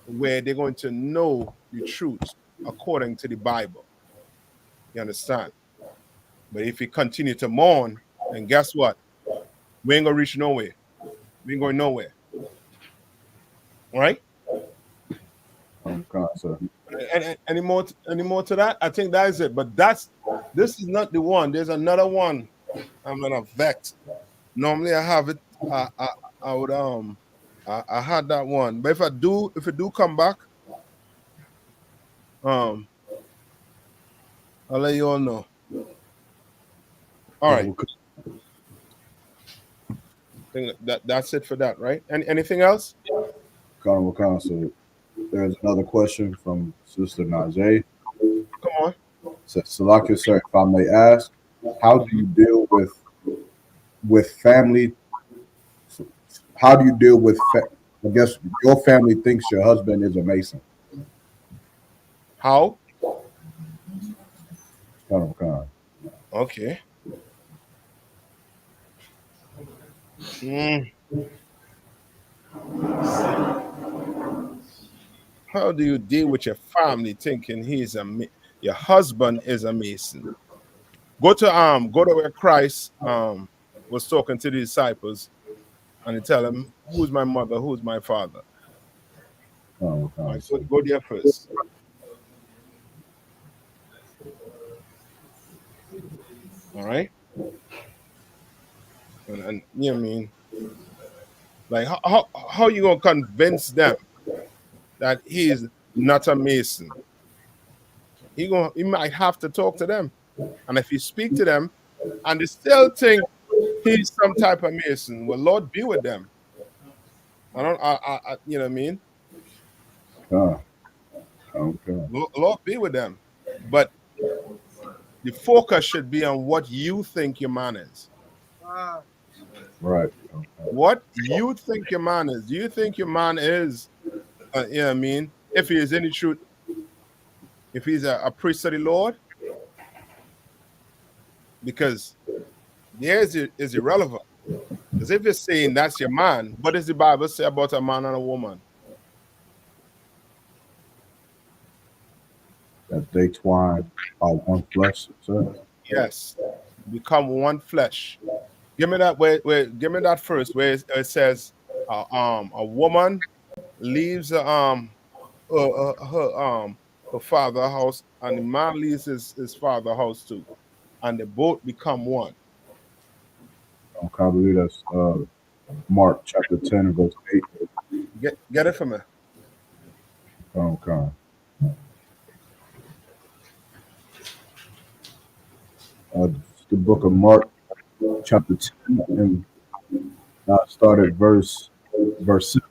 where they're going to know the truth according to the Bible. You understand? But if you continue to mourn, then guess what? We ain't gonna reach nowhere. We ain't going nowhere. All right? Okay, sir. Any more to that? I think that is it. But this is not the one. There's another one I'm gonna vex. Normally I have it. I would I had that one. But if it do come back, I'll let you all know. All right. I think that's it for that, right? Anything else? So there's another question from Sister Najee. Come on. Says, Salakia, sir, if I may ask, how do you deal with family? How do you deal with? I guess your family thinks your husband is a Mason. How? Okay. How do you deal with your family thinking your husband is a Mason? Go to where Christ was talking to the disciples, and he tell them, "Who's my mother? Who's my father?" Right, go there first. All right. And you know what I mean? Like how you gonna convince them that he is not a Mason? He might have to talk to them, and if you speak to them, and they still think he's some type of Mason, well, Lord be with them. I you know what I mean? Lord be with them, but the focus should be on what you think your man is. Right. What you think your man is? Do you think your man is, you know what I mean? If he is any truth, if he's a priest of the Lord, because theirs is irrelevant. Because if you're saying that's your man, what does the Bible say about a man and a woman? That they twine are one flesh, sir. Yes, become one flesh. Give me that give me that first where it says a woman leaves her father's house, and the man leaves his father's house too, and they both become one. Okay, I believe that's Mark chapter 10 verse 8. Get it from me. Okay. The book of Mark chapter 10 and start at verse 6.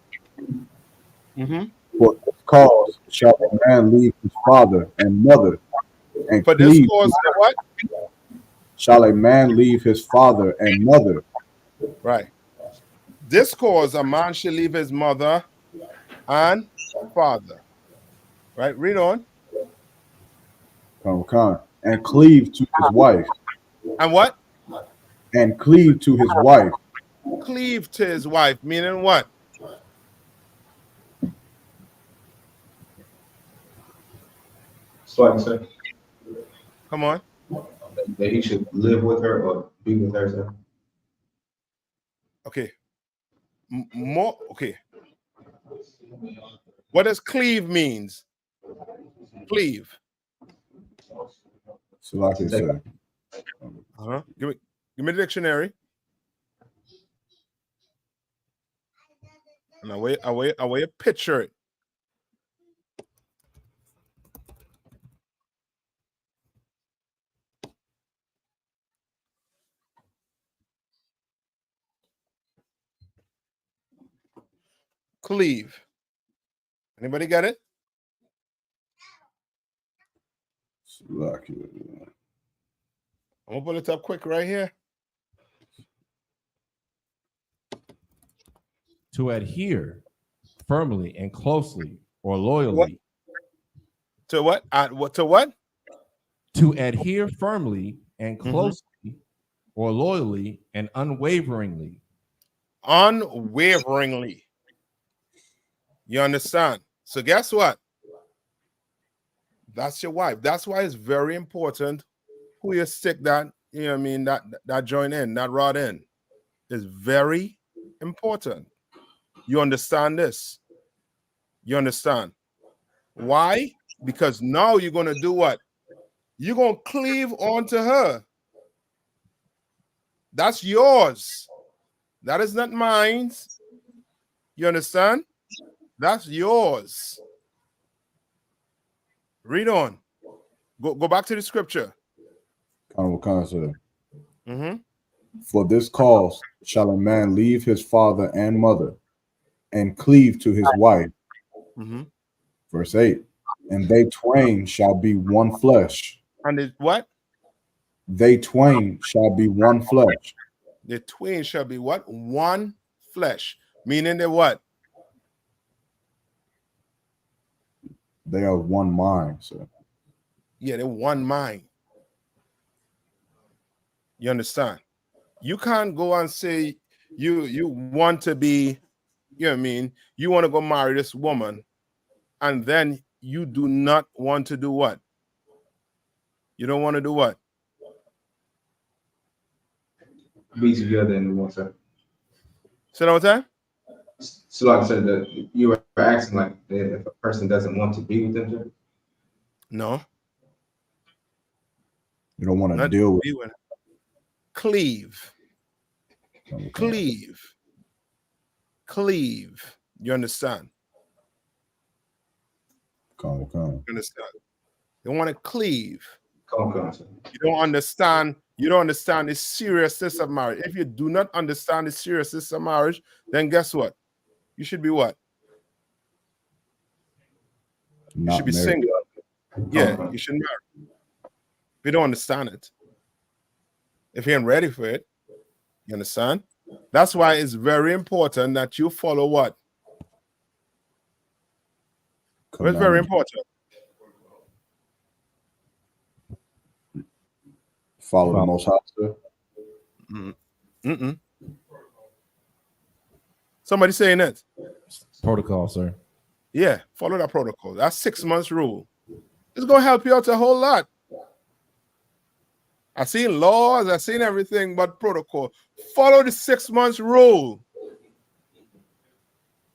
For this cause shall a man leave his father and mother and for this cause, what? Shall a man leave his father and mother? Right. This cause a man shall leave his mother and father. Right. Read on. And cleave to his wife. And what? And cleave to his wife. Cleave to his wife, meaning what? So I can say. Come on. That he should live with her or be with her, sir. Okay. More. Okay. What does cleave means? Cleave. So like I said. Give me the dictionary. And I way picture it. Cleave. Anybody got it? I'm gonna pull it up quick right here. To adhere firmly and closely or loyally. What? To what? To what? To adhere firmly and closely or loyally and unwaveringly. Unwaveringly. You understand? So guess what? That's your wife. That's why it's very important who you stick that, you know what I mean, that joint in, that rod in. Is very important. You understand this? You understand? Why? Because now you're going to do what? You're going to cleave onto her. That's yours. That is not mine. You understand? That's yours. Read on. Go back to the scripture. Mm-hmm. For this cause shall a man leave his father and mother and cleave to his wife. Mm-hmm. Verse 8. And they twain shall be one flesh. And it what? They twain shall be one flesh. The twain shall be what? One flesh. Meaning they what? They are one mind, sir. Yeah, they're one mind. You understand? You can't go and say you want to be, you know what I mean? You want to go marry this woman, and then you do not want to do what? You don't want to do what? Be together in one second. Say that one time? So like I said, that you were asking like if a person doesn't want to be with them, sir? No. You don't want to Not deal with be with. Cleave. Cleave. Cleave. You understand? Come. You understand? You want to cleave. Come. You don't understand. You don't understand the seriousness of marriage. If you do not understand the seriousness of marriage, then guess what? You should be what? You should be single. Yeah, you should marry. If you don't understand it, if you ain't ready for it, you understand? That's why it's very important that you follow what? It's very important. Follow the Most High, sir. Somebody saying it. Protocol, sir. Yeah, follow that protocol. That's 6 months rule. It's gonna help you out a whole lot. I seen laws, I seen everything but protocol. Follow the 6 months rule.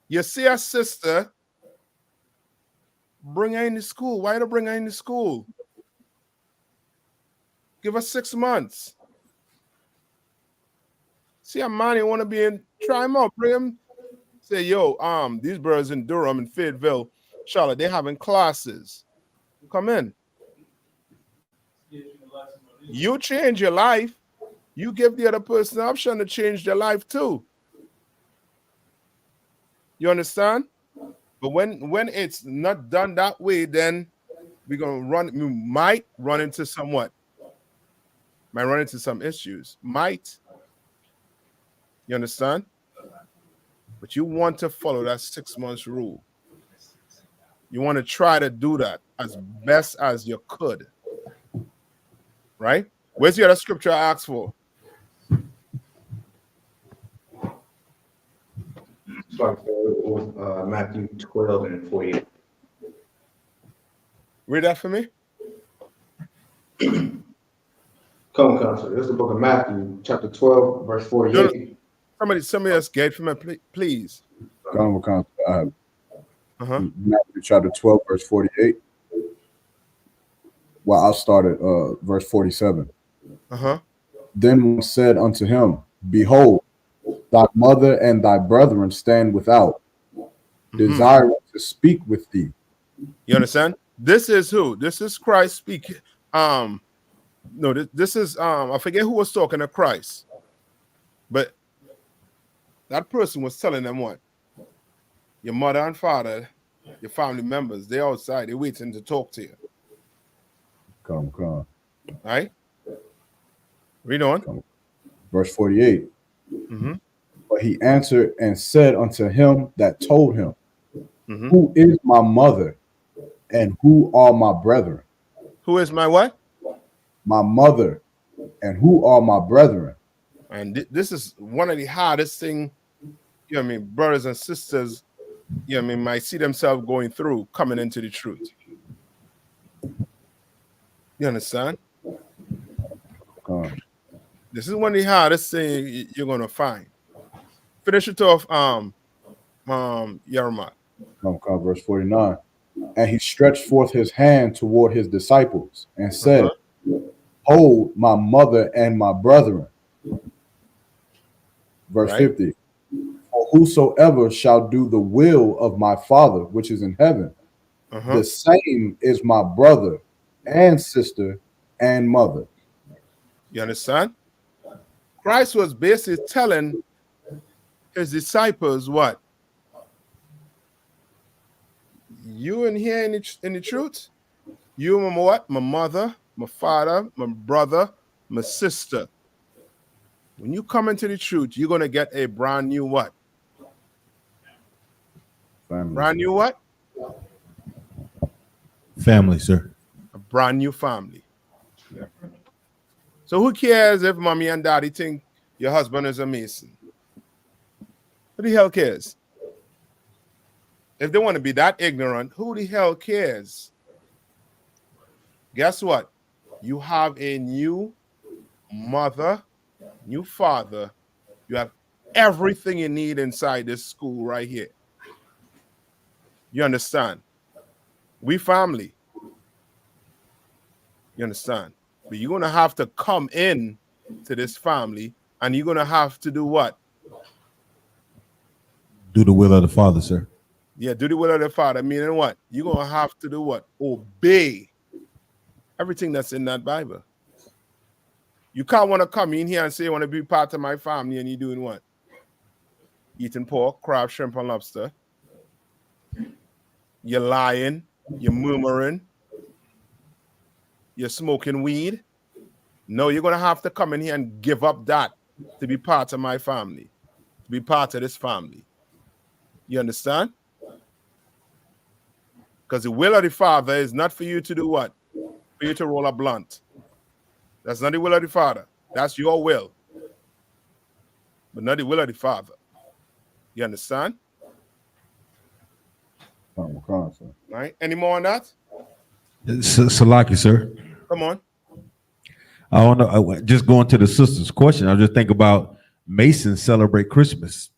You see a sister, bring her into school. Why don't bring her into school? Give her 6 months. See a man you want to be in, try him out, bring him. Say, yo, these brothers in Durham and Fayetteville, Charlotte, they having classes. Come in. You change your life. You give the other person the option to change their life too. You understand? But when it's not done that way, then we might run into somewhat. Might run into some issues. Might. You understand? But you want to follow that 6 months rule. You want to try to do that as best as you could. Right? Where's the other scripture I asked for? Matthew 12 and 48. Read that for me. Come, sir. This is the book of Matthew, chapter 12, verse 48. Somebody else get for me, please. Matthew chapter 12, verse 48. Well, I'll start at verse 47. Then one said unto him, Behold, thy mother and thy brethren stand without, desiring to speak with thee. You understand? This is who? This is Christ speaking. No, this is I forget who was talking to Christ, but that person was telling them what? Your mother and father, your family members, they're outside, they're waiting to talk to you. Come. Right? Read on. Verse 48. But he answered and said unto him that told him, Who is my mother and who are my brethren? Who is my what? My mother and who are my brethren? And this is one of the hardest thing, you know what I mean, brothers and sisters, you know what I mean, might see themselves going through, coming into the truth. You understand? Con. This is one of the hardest things you're gonna find. Finish it off, Yerma. Verse 49. And he stretched forth his hand toward his disciples and said, Hold my mother and my brethren. Verse Right. 50. For whosoever shall do the will of my Father which is in heaven, the same is my brother and sister and mother. You understand? Christ was basically telling his disciples what? You in here in the truth? You my what? My mother, my father, my brother, my sister. When you come into the truth, you're gonna get a brand new what? Family. Brand new what? Family, sir. A brand new family. So who cares if mommy and daddy think your husband is a Mason? Who the hell cares? If they want to be that ignorant, who the hell cares? Guess what? You have a new mother, new father. You have everything you need inside this school right here. You understand? We family. You understand? But you're going to have to come in to this family and you're going to have to do what? Do the will of the Father, sir. Yeah, do the will of the Father. Meaning what? You're going to have to do what? Obey everything that's in that Bible. You can't want to come in here and say you want to be part of my family and you're doing what? Eating pork, crab, shrimp, and lobster. You're lying. You're murmuring. You're smoking weed. No, you're going to have to come in here and give up that to be part of my family, to be part of this family. You understand? Because the will of the Father is not for you to do what? For you to roll a blunt. That's not the will of the Father. That's your will. But not the will of the Father. You understand? Right? Any more on that? Salaki, sir. Come on. I don't know. Just going to the sister's question, I just think about Masons celebrate Christmas.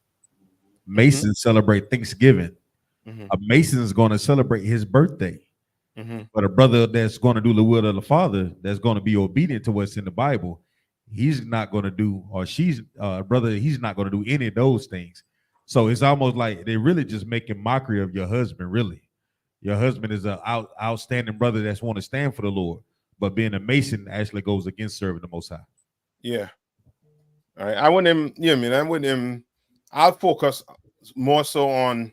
Masons celebrate Thanksgiving. A Mason is going to celebrate his birthday. But a brother that's going to do the will of the Father, that's going to be obedient to what's in the Bible, he's not going to do, or she's brother, he's not going to do any of those things. So it's almost like they're really just making mockery of your husband. Really, your husband is an outstanding brother that's want to stand for the Lord, but being a Mason actually goes against serving the Most High. Yeah. All right. I want him, you know what I mean? I want him, I'll focus more so on,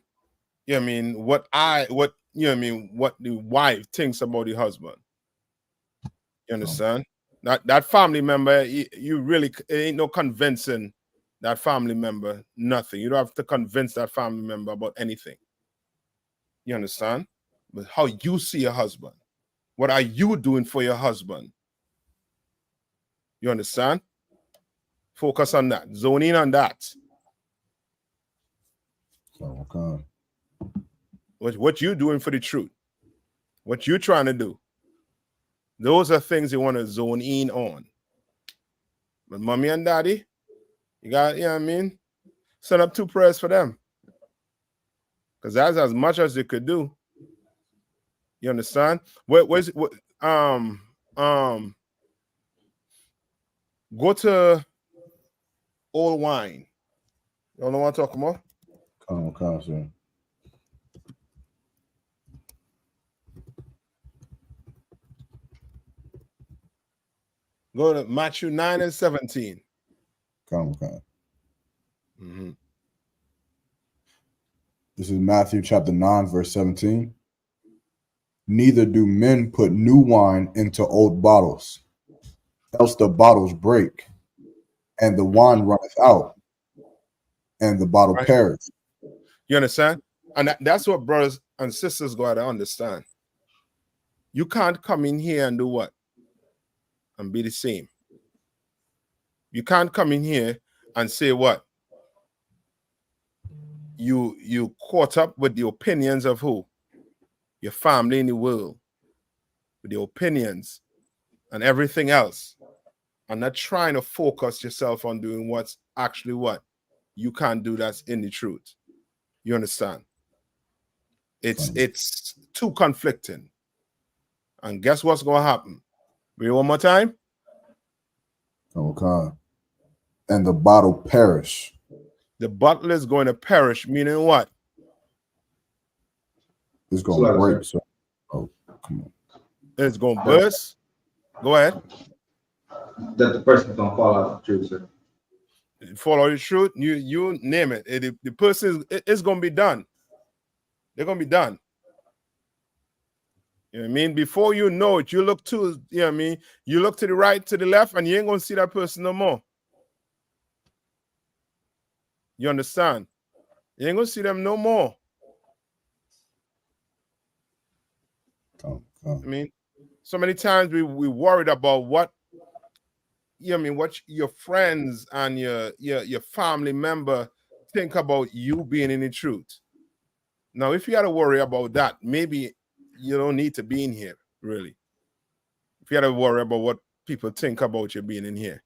you know what I mean, what you know what I mean, what the wife thinks about the husband. You understand? That family member, you really, it ain't no convincing that family member, nothing. You don't have to convince that family member about anything. You understand? But how you see your husband. What are you doing for your husband? You understand? Focus on that. Zone in on that. What you doing for the truth? What you trying to do? Those are things you want to zone in on. But mommy and daddy, you got, you know what I mean? Send up 2 prayers for them. Because that's as much as you could do. You understand? Go to Old Wine. You don't know what I'm talking about? Sir. Go to Matthew 9 and 17. This is Matthew chapter 9, verse 17. Neither do men put new wine into old bottles, else the bottles break, and the wine runneth out, and the bottle perish. You understand? And that's what brothers and sisters got to understand. You can't come in here and do what? And be the same. You can't come in here and say what? You caught up with the opinions of who? Your family in the world. With the opinions and everything else, and not trying to focus yourself on doing what's actually what you can't do that's in the truth. You understand? It's too conflicting. And guess what's going to happen? Read one more time. Okay. And the bottle perish. The bottle is going to perish, meaning what? It's going to break. So, oh, come on. It's going to burst. Go ahead. That the person's going to fall out of the truth, sir. Follow the truth. You name it. The person is going to be done. They're going to be done. You know what I mean? Before you know it, you look to, you know what I mean? You look to the right, to the left, and you ain't going to see that person no more. You understand? You ain't going to see them no more. I mean, so many times we worried about what, you know what I mean, what your friends and your family member think about you being in the truth. Now, if you got to worry about that, maybe you don't need to be in here, really. If you got to worry about what people think about you being in here.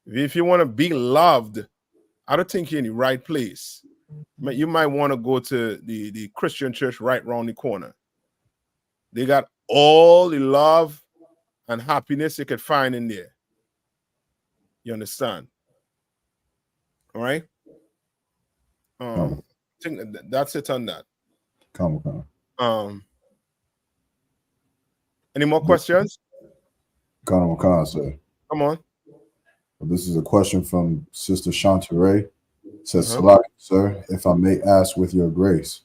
If you want to be loved, I don't think you're in the right place. You might want to go to the Christian church right around the corner. They got all the love and happiness you could find in there. You understand? All right? I think that's it on that. Come. Any more questions? Come, sir. Come on. This is a question from Sister Shantaray. It says, Salah, sir, if I may ask with your grace,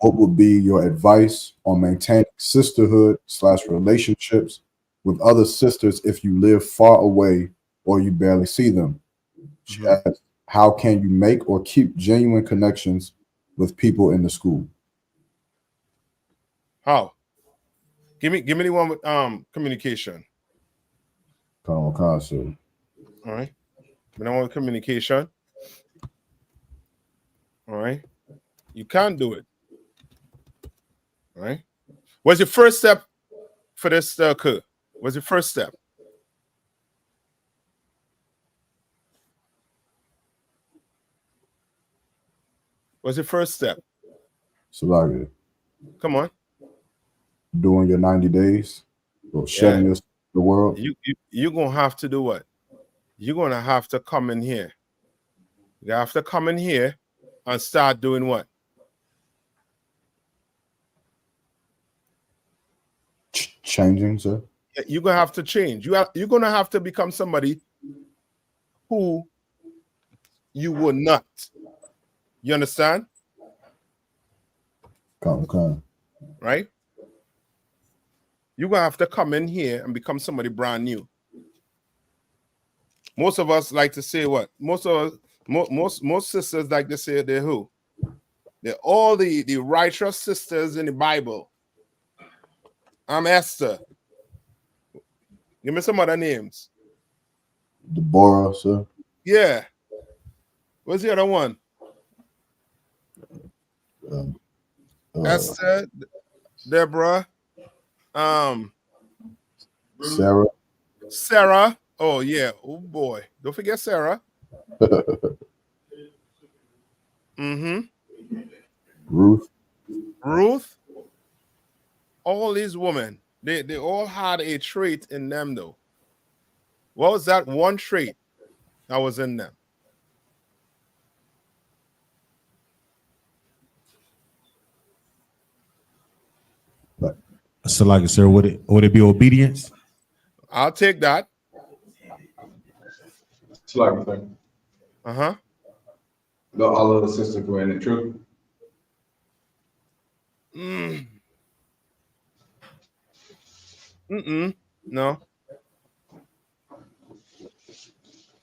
what would be your advice on maintaining sisterhood/relationships with other sisters if you live far away or you barely see them? She asks, how can you make or keep genuine connections with people in the school? How? Give me the one with communication. Come, sir. All right. Give me the one with communication. All right. You can't do it. All right. What's your first step for this to occur? What's your first step? What's your first step? Salah, come on. Doing your 90 days or shedding this the world. You're gonna have to do what? You're gonna have to come in here. You have to come in here and start doing what? Changing, sir. You're gonna have to change. You're gonna have to become somebody who you were not. You understand? Come. Right? You're gonna have to come in here and become somebody brand new. Most of us like to say what? Most sisters like to say they're who? They're all the righteous sisters in the Bible. I'm Esther. Give me some other names. Deborah, sir. Yeah. What's the other one? Esther, Deborah, Sarah. Oh yeah. Oh boy. Don't forget Sarah. Ruth. All these women, they all had a trait in them though. What was that one trait that was in them? So, like, sir, would it be obedience? I'll take that. It's like a thing. All of the sisters were in the truth. No.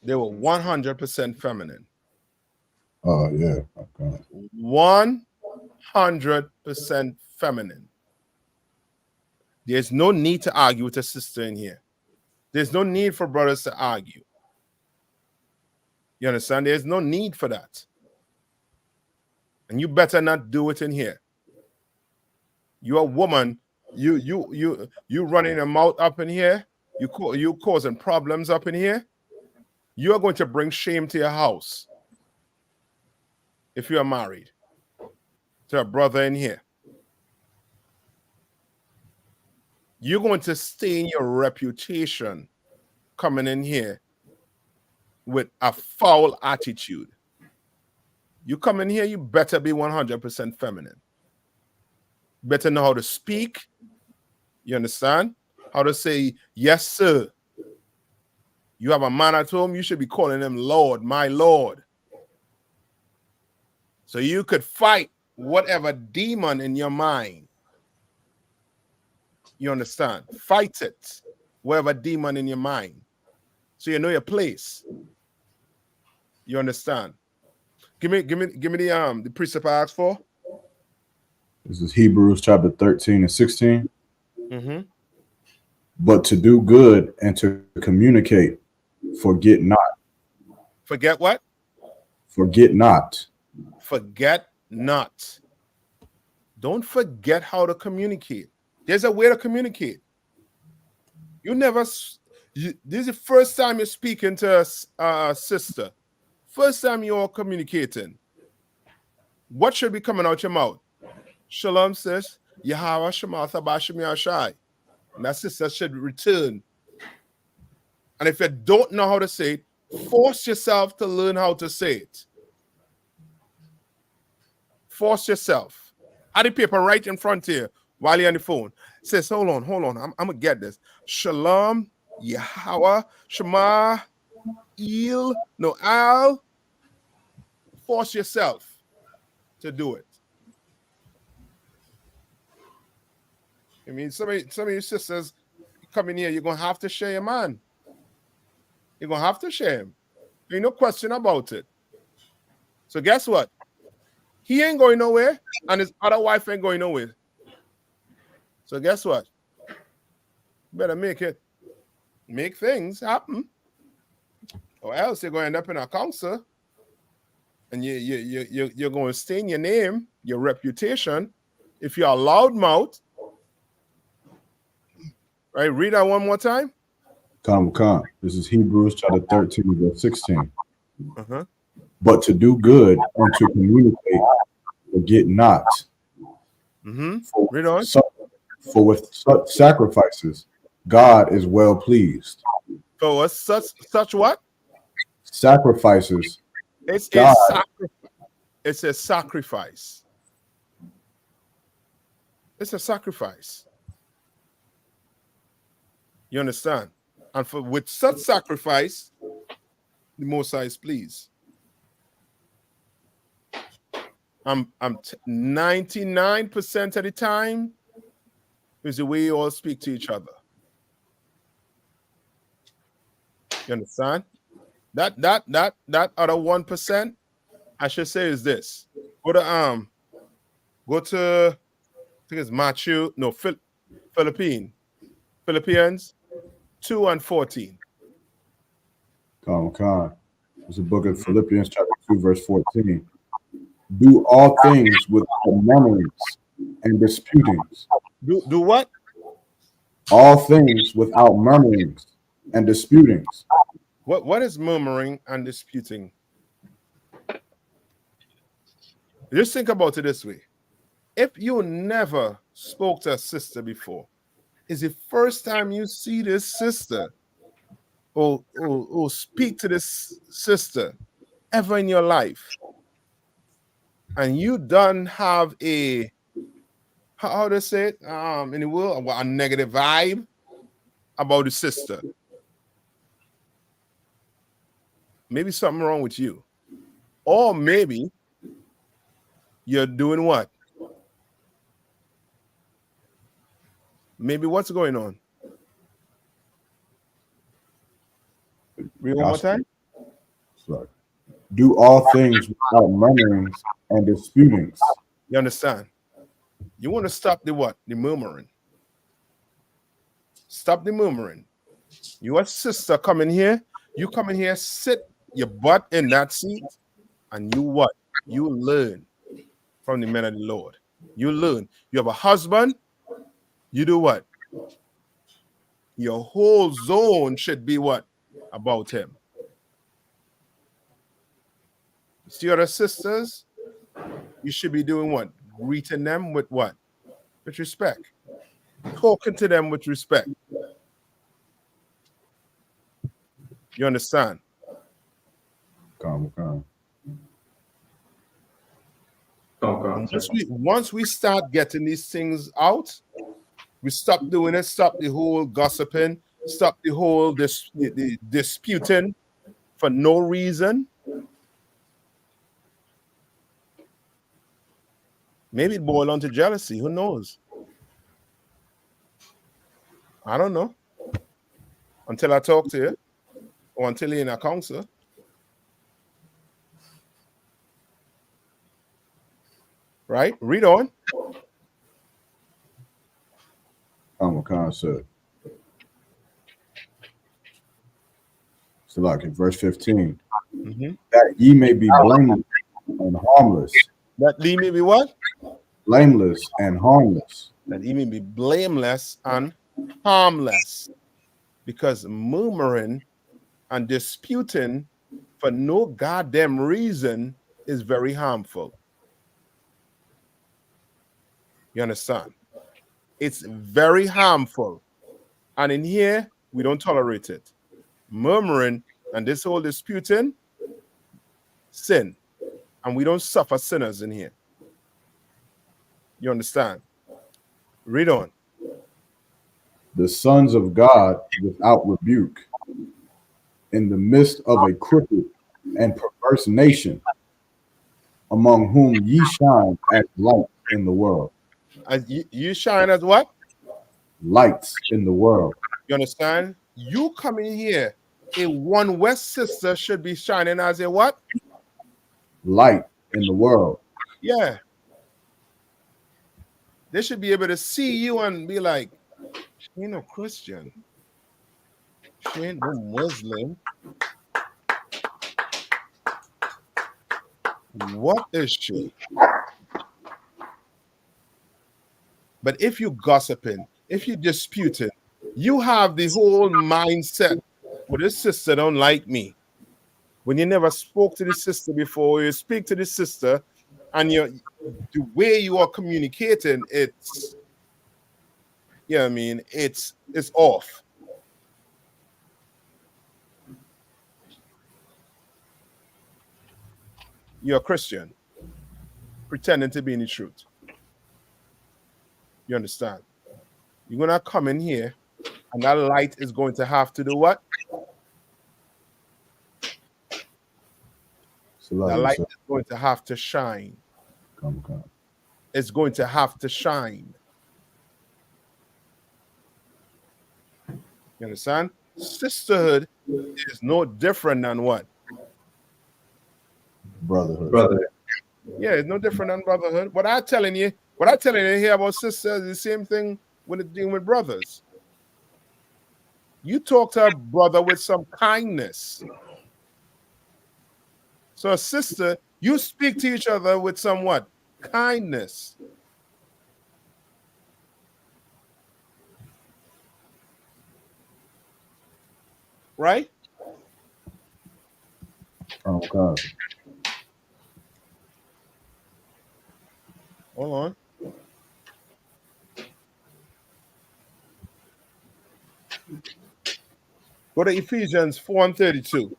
They were 100% feminine. Oh yeah. Okay. 100% feminine. There's no need to argue with a sister in here. There's no need for brothers to argue. You understand? There's no need for that. And you better not do it in here. You're a woman You running your mouth up in here. You causing problems up in here. You are going to bring shame to your house if you are married to a brother in here. You're going to stain your reputation coming in here with a foul attitude. You come in here, you better be 100% feminine. Better know how to speak. You understand? How to say, yes, sir. You have a man at home, you should be calling him Lord, my Lord. So you could fight whatever demon in your mind. You understand? Fight it. Whatever demon in your mind. So you know your place. You understand? Give me the precept I asked for. This is Hebrews chapter 13 and 16. Mm-hmm. But to do good and to communicate, forget not. Forget what? Forget not. Forget not. Don't forget how to communicate. There's a way to communicate. This is the first time you're speaking to a sister. First time you're communicating. What should be coming out your mouth? Shalom, sis. Yahweh Shematha Bashim Yashai. And that sister should return. And if you don't know how to say it, force yourself to learn how to say it. Force yourself. Have the paper right in front of you while you're on the phone. Says, hold on. I'm going to get this. Shalom, Yahweh, Shema, Al. Force yourself to do it. I mean, some of your sisters come in here, you're going to have to share your man. You're going to have to share him. There's no question about it. So guess what? He ain't going nowhere, and his other wife ain't going nowhere. So guess what? Better make things happen, or else you're going to end up in a council, and you're going to stain your name, your reputation. If you're a loudmouth, right? Read that one more time. Come. This is Hebrews chapter 13, verse 16. Uh-huh. But to do good and to communicate, forget not. Mm-hmm. Read on. For with such sacrifices, God is well pleased. For what? Such what? Sacrifices. It's a sacrifice. It's a sacrifice. You understand? And with such sacrifice, the Most High is pleased. I'm 99% of the time is the way you all speak to each other. You understand? That other 1%, I should say, is this. Go to I think it's Matthew, no, Philippines 2:14. Come. It's the book of Philippians chapter 2, verse 14. Do all things without murmurings and disputings. Do what? All things without murmurings and disputings. What is murmuring and disputing? Just think about it this way. If you never spoke to a sister before, is the first time you see this sister or speak to this sister ever in your life, and you don't have a, how to say it, in the world, a negative vibe about the sister, maybe something wrong with you. Or maybe you're doing what? Maybe what's going on? Read one more time. Sorry. Do all things without murmurings and disputings. You understand? You want to stop the what? The murmuring. Stop the murmuring. Your sister come in here. You come in here, sit your butt in that seat, and you what? You learn from the men of the Lord. You learn. You have a husband. you do what? Your whole zone should be what? About him. See other sisters, you should be doing what? Greeting them with what? With respect. Talking to them with respect. You understand? Come. And once we start getting these things out, we stop doing it, stop the whole gossiping, stop the whole the disputing for no reason. Maybe it boils down to jealousy. Who knows? I don't know. Until I talk to you, or until you're in a counsel. Right? Read on. Common concept. So like in verse 15, that ye may be blameless and harmless. That ye may be what? Blameless and harmless. That ye may be blameless and harmless. Because murmuring and disputing for no goddamn reason is very harmful. You understand? It's very harmful. And in here, we don't tolerate it. Murmuring and this whole disputing, sin. And we don't suffer sinners in here. You understand? Read on. The sons of God without rebuke, in the midst of a crooked and perverse nation, among whom ye shine as light in the world. As you shine as what? Lights in the world. You understand? You coming here, a one West sister should be shining as a what? Light in the world. Yeah. They should be able to see you and be like, she ain't no Christian. She ain't no Muslim. What is she? But if you gossiping, if you disputing, you have the whole mindset, well, this sister don't like me. When you never spoke to this sister before, you speak to this sister, and the way you are communicating, it's, you know what I mean, it's off. You're a Christian, pretending to be in the truth. You understand? You're going to come in here, and that light is going to have to do what? That light is going to have to shine. Come. It's going to have to shine. You understand? Sisterhood is no different than what? Brotherhood. Yeah, it's no different than brotherhood. What I'm telling you here about sisters is the same thing when it's dealing with brothers. You talk to a brother with some kindness. So a sister, you speak to each other with some what? Kindness. Right? Oh, God. Hold on. Go to Ephesians 4:32.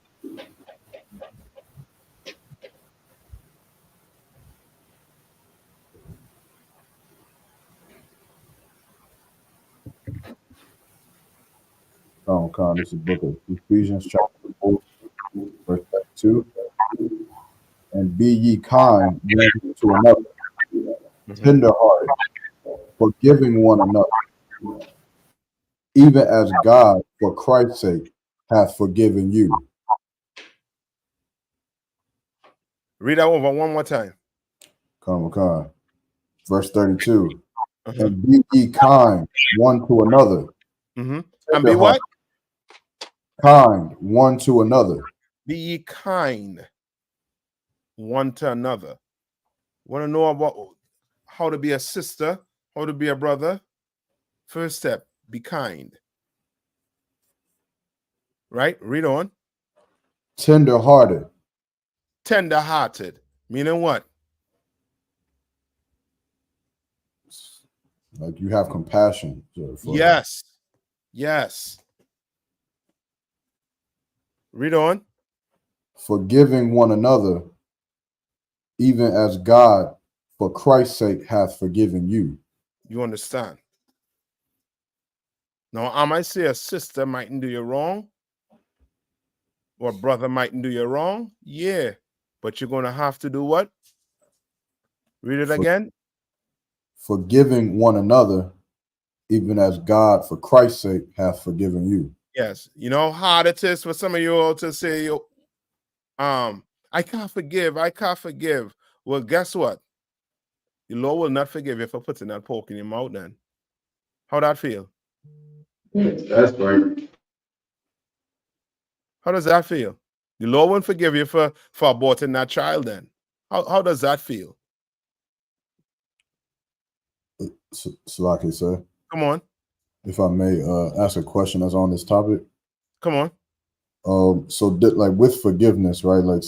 Oh, God. This is the book of Ephesians, chapter 4, verse 2. And be ye kind one to another, tenderhearted, forgiving one another, even as God, for Christ's sake, hath forgiven you. Read that over one more time. Come. Verse 32. And be ye kind one to another. And be what? Kind one to another. Be ye kind one to another. Want to know about how to be a sister, how to be a brother? First step, be kind. Right? Read on. Tender-hearted. Tender-hearted. Meaning what? Like you have compassion. Yes. Yes. Read on. Forgiving one another, even as God, for Christ's sake, hath forgiven you. You understand? Now, I might say a sister mightn't do you wrong, or a brother mightn't do you wrong. Yeah. But you're going to have to do what? Read it again. Forgiving one another, even as God, for Christ's sake, hath forgiven you. Yes. You know how hard it is for some of you all to say, I can't forgive. I can't forgive. Well, guess what? The Lord will not forgive you for putting that pork in your mouth then. How that feel? That's right. How does that feel? The Lord won't forgive you for aborting that child then. How does that feel? Salaki, sir. Come on. If I may ask a question that's on this topic. Come on. So like with forgiveness, right? Like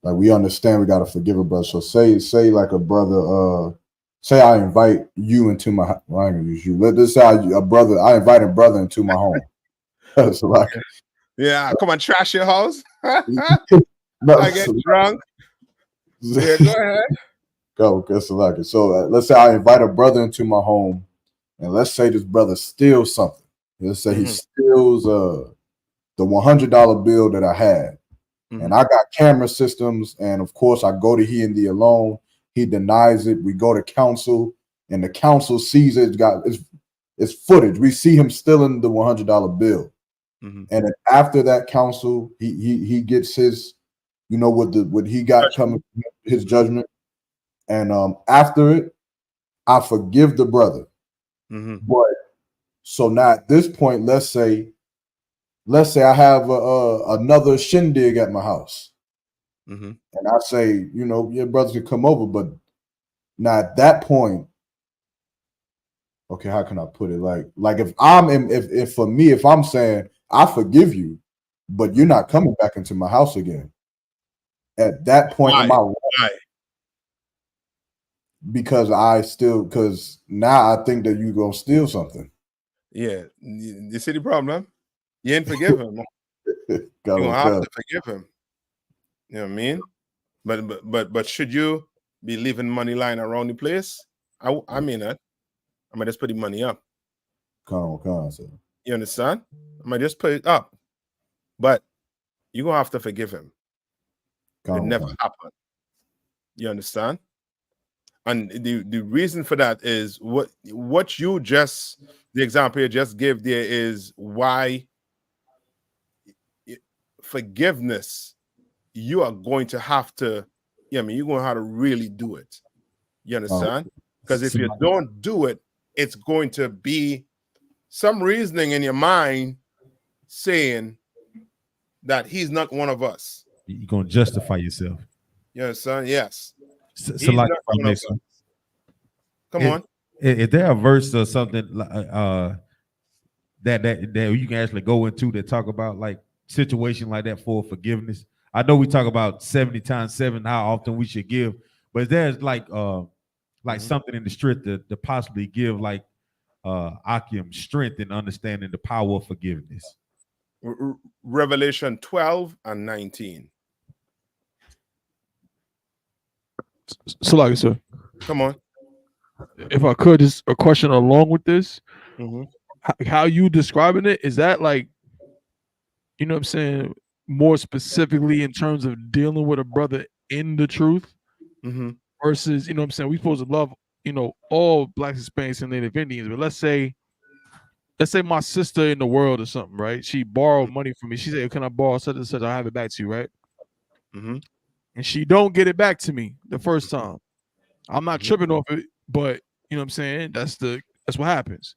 like we understand we gotta forgive a brother. So say like a brother, say I invite you into my well, I ain't gonna use you. Let's say I invite a brother into my home. So like yeah, come on, trash your house. No, I get drunk. Yeah, go ahead. Go, Salaki. So let's say I invite a brother into my home, and let's say this brother steals something. Let's say he steals the $100 bill that I had, and I got camera systems, and of course I go to he and the alone. He denies it. We go to council, and the council sees it. It's footage. We see him stealing the $100 bill, and then after that council, he gets his, you know, what he got coming, his judgment, and after it, I forgive the brother. But so now at this point, let's say I have another shindig at my house, and I say, you know, your brothers can come over, but now at that point, okay, how can I put it? Like if for me, if I'm saying I forgive you, but you're not coming back into my house again, at that point, am I right? Because now I think that you gonna steal something. Yeah, you see the problem? You ain't forgive him. You gonna have to forgive him. You know what I mean? But should you be leaving money lying around the place? I mean that. I might just put the money up. Come on, sir. You understand? I might just put it up. But you're gonna have to forgive him. It never happened. You understand? And the reason for that is what you just, the example you just gave there is why forgiveness, you are going to have to, I mean, you're going to have to really do it. You understand? Because if you don't do it, it's going to be some reasoning in your mind saying that he's not one of us. You're going to justify yourself. You understand? Yes. So like, come on. Is there a verse or something that you can actually go into that talk about like situation like that for forgiveness? I know we talk about 70 times 7, how often we should give, but there's like something in the script to possibly give like Akim strength in understanding the power of forgiveness. Revelation 12 and 19. So like, sir, come on. If I could, just a question along with this. How you describing it, is that like, you know what I'm saying, more specifically in terms of dealing with a brother in the truth versus, you know what I'm saying, we supposed to love, you know, all Blacks, Hispanics, and Native Indians, but let's say my sister in the world or something, right? She borrowed money from me. She said, can I borrow such and such? I'll have it back to you, right? And she don't get it back to me the first time. I'm not tripping off it, but you know what I'm saying? That's what happens.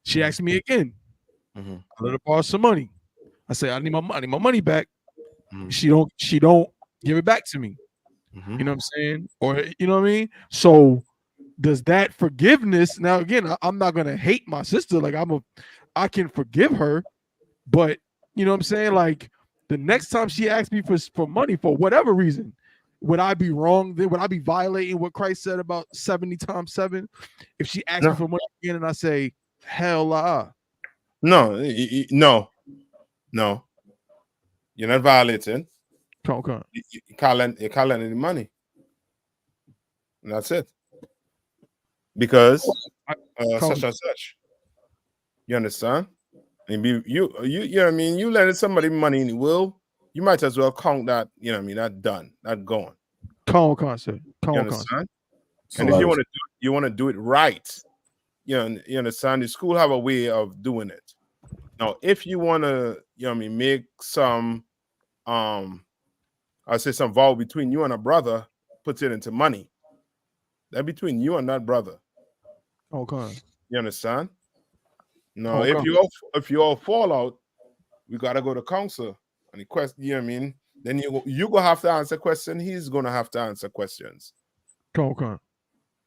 She asked me again. I let her borrow some money. I say, I need my money back. She don't give it back to me. You know what I'm saying? Or you know what I mean? So does that forgiveness, now again, I'm not gonna hate my sister, like I can forgive her, but you know what I'm saying, like the next time she asks me for money for whatever reason, would I be wrong then? Would I be violating what Christ said about 70 times 7 if she asks me for money again and I say hell no, you're not violating. Okay. You can't lend any money. And that's it. Because such and such. You understand? And you know what I mean? You lending somebody money in the will, you might as well count that, you know what I mean, that done, that gone. Calm concept. You understand? And if you want to do it right, you understand? The school have a way of doing it. Now, if you want to, you know what I mean, make some I say some vow between you and a brother, puts it into money. That between you and that brother. Okay. You understand? No, Okay. if you all fall out, we gotta go to counsel. And the question, you know what I mean? Then you gonna have to answer questions. He's gonna have to answer questions. Okay.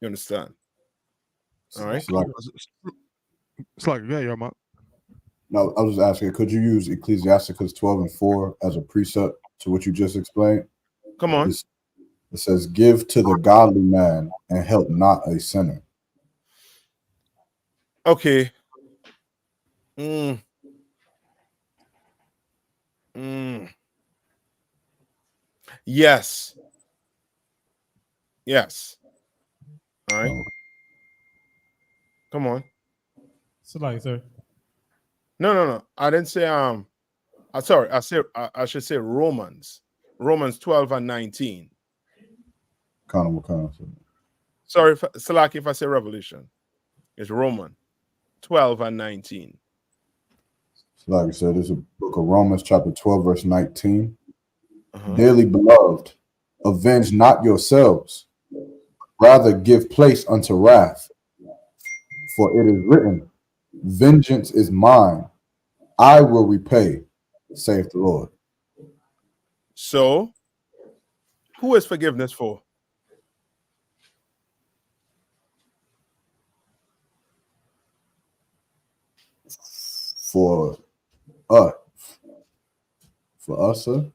You understand? All right. It's like yeah, Mark. No, I was just asking, could you use Ecclesiasticus 12:4 as a precept to what you just explained? Come on. It says, give to the godly man and help not a sinner. Okay. Yes. Yes. All right. Come on. So like, sir. No. I didn't say sorry, I should say Romans 12 and 19. What kind of Sorry, Salaki, if I say Revelation. It's Romans 12 and 19. So like I said, there's a book of Romans chapter 12, verse 19. Dearly beloved, avenge not yourselves, rather give place unto wrath. For it is written, vengeance is mine, I will repay, saith the Lord. So, who is forgiveness for? For us, sir.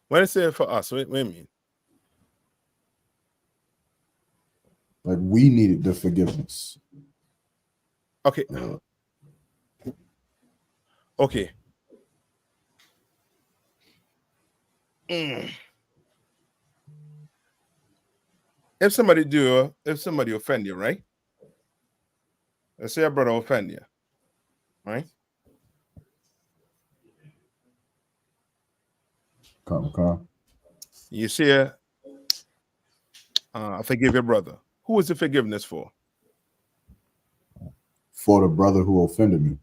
When I say for us, what do you mean? Like we needed the forgiveness. Okay. Okay. If somebody offend you, right? Let's say a brother offend you, right? Come. You say, I forgive your brother. Who is the forgiveness for? For the brother who offended me.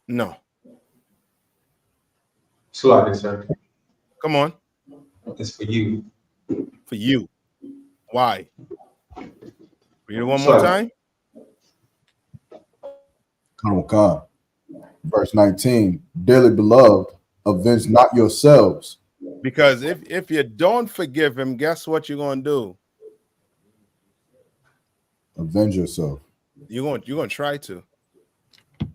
No. Slide, sir. Come on. It's for you. For you. Why? Read it one more time. Come. Verse 19. Dearly beloved, avenge not yourselves. Because if you don't forgive him, guess what you're gonna do? Avenge yourself. You're gonna try to.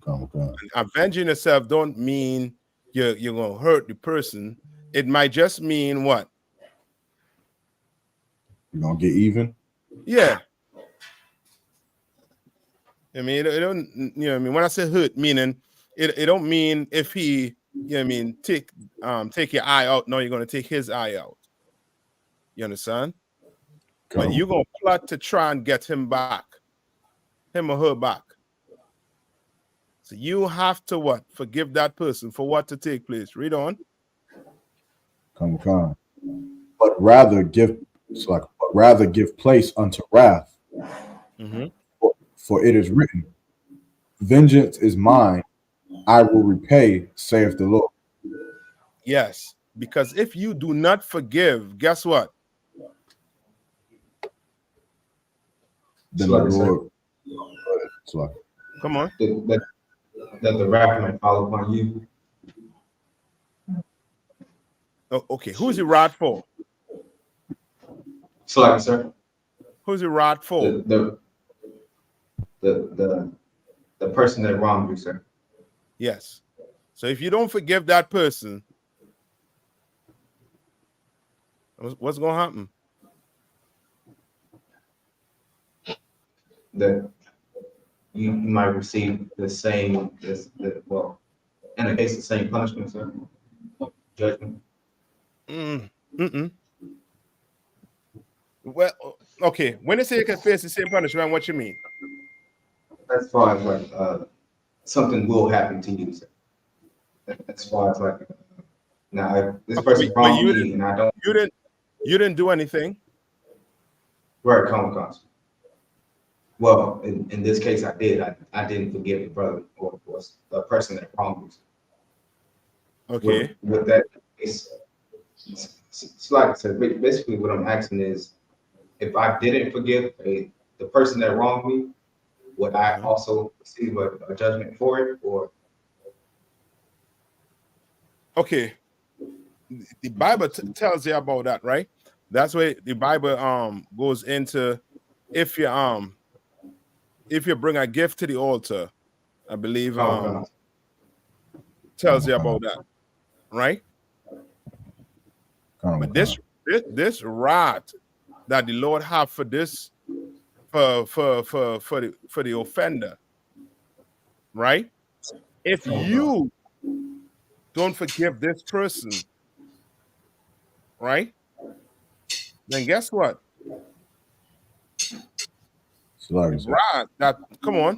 Come. Avenging yourself don't mean you're gonna hurt the person. It might just mean what? You're gonna get even? Yeah. I mean, it don't, you know what I mean? When I say hurt, meaning it don't mean if he, you know what I mean, take your eye out, no, you're gonna take his eye out. You understand? But you're gonna plot to try and get him back, him or her back. So you have to what? Forgive that person for what to take place. Read on. Come. But rather give place unto wrath. For it is written, vengeance is mine, I will repay, saith the Lord. Yes, because if you do not forgive, guess what? Then the Lord. Come on. That the wrath might fall upon you. Oh, okay, who's the wrath for? So like, sir. Who's the rod for? The person that wronged you, sir. Yes. So if you don't forgive that person, what's going to happen? That you might receive the same, well, in a case, the same punishment, sir. Judgment. Well, okay. When they say you can face the same punishment, what you mean? As far as like something will happen to you, sir. As far as like now, if this person wronged me and I don't. You didn't do anything. Right, come. Well, in this case, I did. I didn't forgive the brother or the person that wronged me. Okay. With that, it's like I said, basically what I'm asking is, if I didn't forgive the person that wronged me, would I also receive a judgment for it, or? Okay. The Bible tells you about that, right? That's why the Bible goes into if you bring a gift to the altar, I believe tells you about that, right? But this wrath that the Lord have for this for the offender, right? If you don't forgive this person, right? Then guess what? Right. That come on.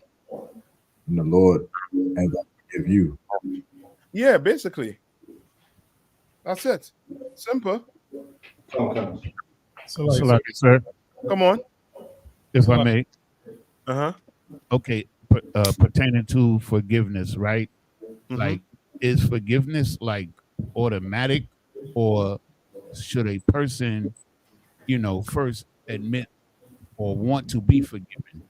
And the Lord ain't gonna forgive you. Yeah, basically. That's it. Simple. So sir. Come on. If I may. Uh-huh. Okay, pertaining to forgiveness, right? Like, is forgiveness like automatic, or should a person, first admit or want to be forgiven?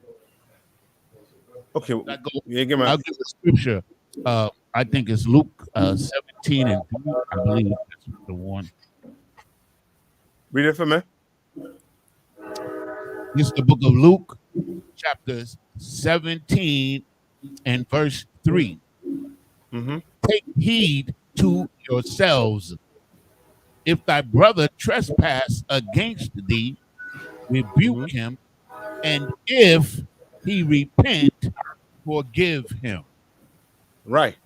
Okay, I'll give the scripture. I think it's Luke 17 and 3. I believe that's the one. Read it for me. It's the book of Luke, chapter 17 and verse 3. Take heed to yourselves. If thy brother trespass against thee, rebuke him, and if he repent, forgive him. Right.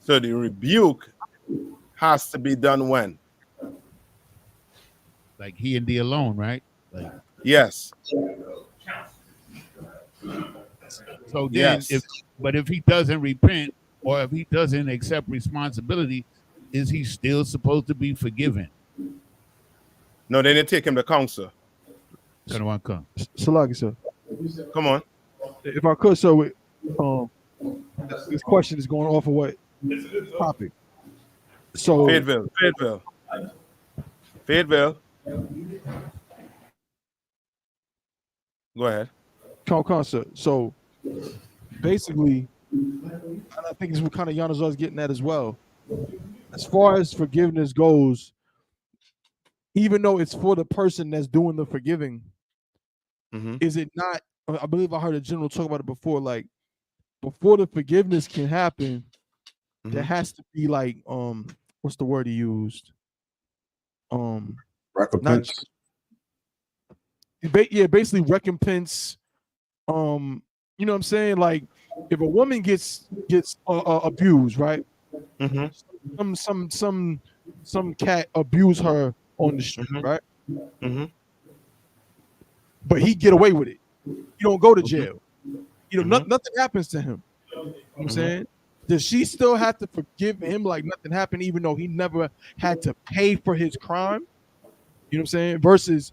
So the rebuke has to be done when? Like he and thee alone, right? Like, yes. So then, if he doesn't repent, or if he doesn't accept responsibility, is he still supposed to be forgiven? No, they didn't take him to counsel. Come. Salagi, sir. Come on. If I could, sir, this question is going off of what topic? So Fayetteville. Go ahead. Come, sir. So basically, and I think it's what kind of Giannis was getting at as well. As far as forgiveness goes, even though it's for the person that's doing the forgiving, is it not? I believe I heard a general talk about it before. Like, before the forgiveness can happen, there has to be like, what's the word he used? Recompense. Basically recompense. You know what I'm saying? Like, if a woman gets abused, right? Some cat abuse her on the street, right? But he get away with it. You don't go to jail. Nothing happens to him. You know what I'm saying? Does she still have to forgive him like nothing happened, even though he never had to pay for his crime? You know what I'm saying? Versus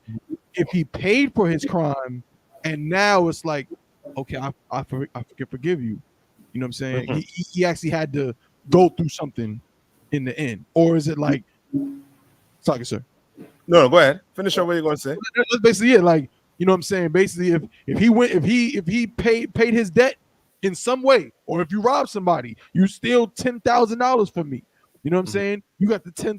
if he paid for his crime and now it's like, okay, I can forgive you. You know what I'm saying? He actually had to go through something in the end. Or is it like, sorry, sir. No, go ahead. Finish up what you're gonna say. That's basically it. Like, you know what I'm saying? Basically, if he paid his debt in some way, or if you rob somebody, you steal $10,000 from me. You know what I'm saying? You got the $10,000,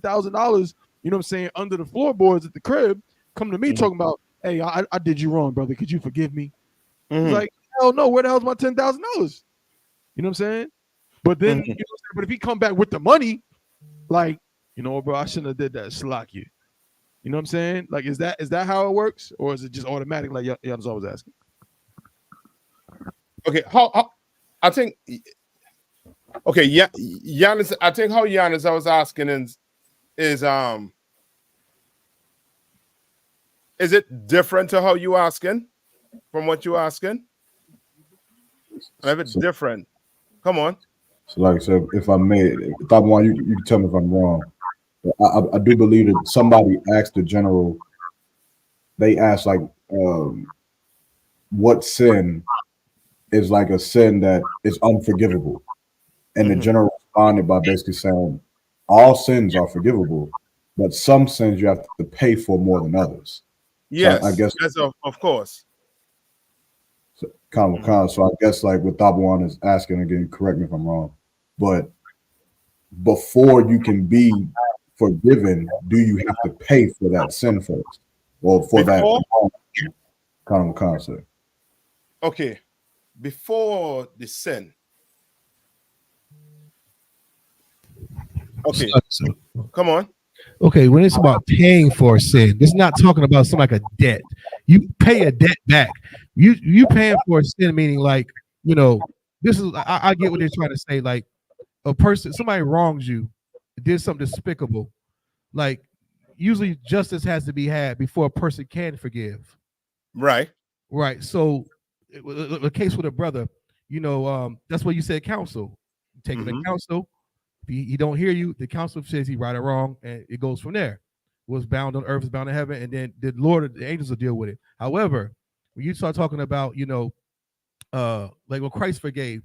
you know what I'm saying, under the floorboards at the crib. come to me talking about, hey, I did you wrong, brother. Could you forgive me? Mm-hmm. He's like, hell no, where the hell's my $10,000? You know what I'm saying? But then, Mm-hmm. you know what I'm saying? But if he come back with the money, like, you know, bro, I shouldn't have did that. Slack you. You know what I'm saying? Like, is that how it works, or is it just automatic? Like Giannis always asking. Okay, how I think. Okay, yeah, Giannis. I think how Giannis I was asking is it different to how you asking from what you asking? If it's different, come on. So, like I said, if I may, Thought one, you can tell me if I'm wrong. I do believe that somebody asked the general. They asked like, what sin is like a sin that is unforgivable, and the general responded by basically saying, all sins are forgivable, but some sins you have to pay for more than others. Yes, so I guess yes, of course. So I guess like what Tabawan is asking again, correct me if I'm wrong, but before you can be forgiven, do you have to pay for that sin first, or for Before? that common concept? Okay, before the sin. Okay, come on. Okay, when it's about paying for a sin, it's not talking about something like a debt. You pay a debt back. You paying for a sin, meaning like, you know, this is I get what they're trying to say. Like a person, somebody wrongs you, did something despicable. Like usually justice has to be had before a person can forgive. Right. Right. So the case with a brother, you know, that's what you said, counsel. Take him to counsel. If he don't hear you, the counsel says he right or wrong, and it goes from there. What's bound on earth is bound in heaven, and then the Lord, the angels will deal with it. However, when you start talking about, you know, like what Christ forgave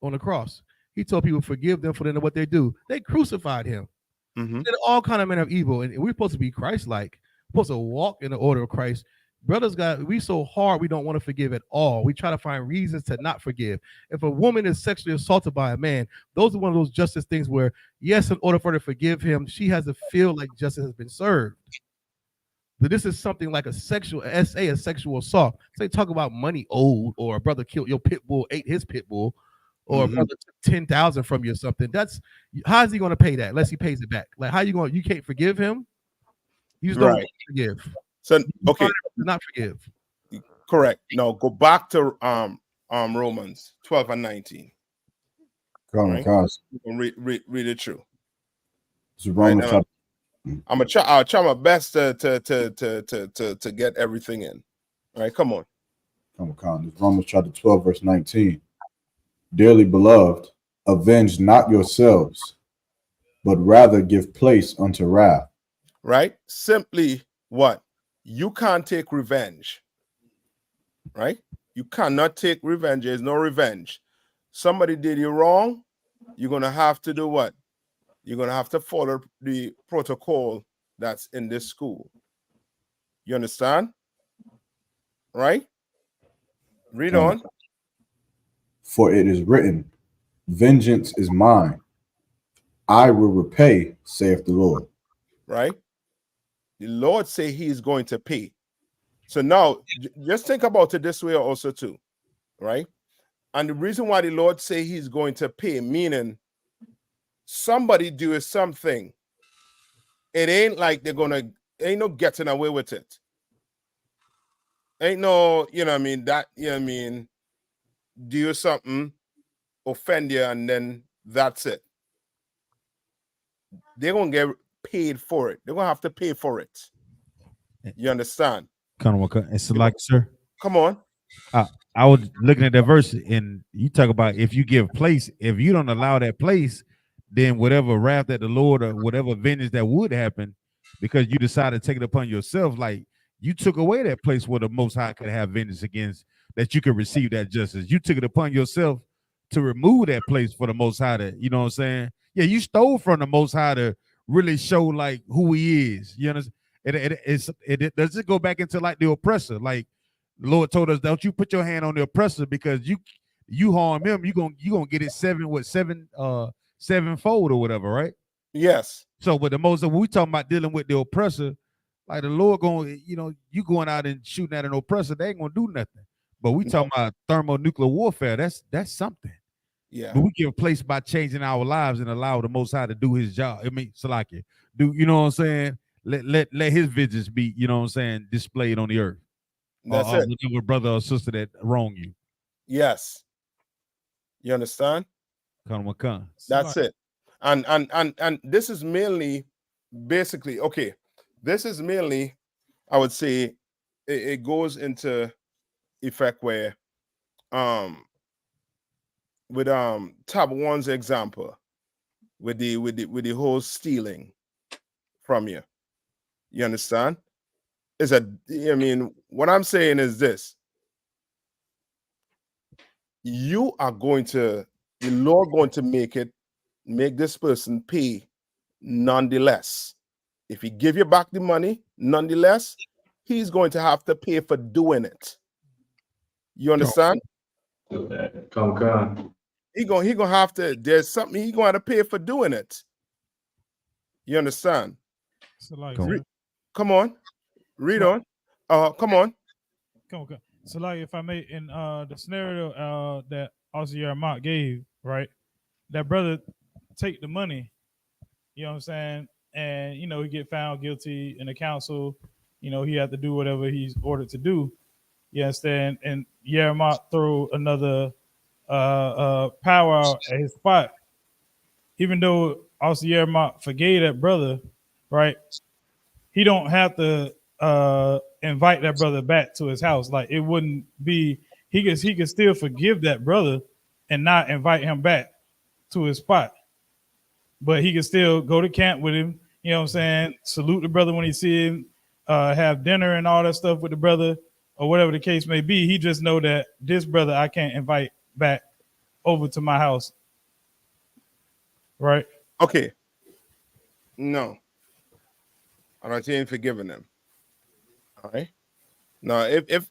on the cross, he told people forgive them for them what they do. They crucified him. Did all kind of men of evil, and we're supposed to be Christ-like. We're supposed to walk in the order of Christ. Brothers we so hard we don't want to forgive at all. We try to find reasons to not forgive. If a woman is sexually assaulted by a man, those are one of those justice things where, yes, in order for her to forgive him, she has to feel like justice has been served. But this is something like a sexual assault. Say talk about money owed, or a brother killed your pit bull, ate his pit bull, or a brother took 10,000 from you or something. That's how is he going to pay that unless he pays it back? Like how you can't forgive him? You just don't want to forgive. So okay, not forgive. Correct. Now go back to Romans 12 and 19. Common concept. Read it through. So Romans right, I'll try my best to get everything in. All right, come on. Romans chapter 12, verse 19. Dearly beloved, avenge not yourselves, but rather give place unto wrath. Right? Simply what? You can't take revenge. Right? You cannot take revenge. There's no revenge. Somebody did you wrong, you're going to have to do what? You're going to have to follow the protocol that's in this school. You understand? Right? Read on. For it is written, vengeance is mine. I will repay, saith the Lord. Right? The Lord say he is going to pay. So now, just think about it this way also too. Right? And the reason why the Lord say he's going to pay, meaning somebody do something, it ain't like ain't no getting away with it. Ain't no, you know what I mean, do something, offend you, and then that's it. They're going to get paid for it. They're going to have to pay for it. You understand? It's like, sir. Come on. I was looking at that verse, and you talk about if you give place, if you don't allow that place, then whatever wrath that the Lord or whatever vengeance that would happen, because you decided to take it upon yourself, like you took away that place where the Most High could have vengeance against, that you could receive that justice. You took it upon yourself to remove that place for the Most High to, you know what I'm saying? Yeah, you stole from the Most High to really show like who he is. You understand? It does it go back into like the oppressor, like the Lord told us, don't you put your hand on the oppressor, because you harm him, you gonna get it sevenfold or whatever, right? Yes. So with the most, when we talking about dealing with the oppressor, Like the Lord going, you going out and shooting at an oppressor, they ain't gonna do nothing. But we talking about thermonuclear warfare. That's something. Yeah. But we give place by changing our lives and allow the Most High to do His job. I mean, Salakia, you know what I'm saying? Let His vengeance be, you know what I'm saying, displayed on the earth. That's or it. Whatever brother or sister that wrong you. Yes. You understand? That's it. And this is mainly basically okay. This is mainly, I would say, it goes into effect where with tab one's example with the whole stealing from you. You understand? I mean, what I'm saying is this. You are going to, the Lord going to make this person pay nonetheless. If he give you back the money, nonetheless, he's going to have to pay for doing it. You understand? Come. He gonna have to, there's something he gonna have to pay for doing it. You understand? So like, Come on. Read on. Come on. Come. So like, if I may, in the scenario that I.S.U.P.K gave, right, that brother take the money, you know what I'm saying, and he get found guilty in the council, he had to do whatever he's ordered to do. You understand? And I.S.U.P.K throw another power at his spot, even though I.S.U.P.K forgave that brother, right? He don't have to invite that brother back to his house. Like, it wouldn't be, he could still forgive that brother and not invite him back to his spot. But he could still go to camp with him, you know what I'm saying? Salute the brother when he see him, have dinner and all that stuff with the brother, or whatever the case may be. He just know that this brother I can't invite back over to my house. Right? Okay. No. I'm not saying forgiving them. All right. Now, if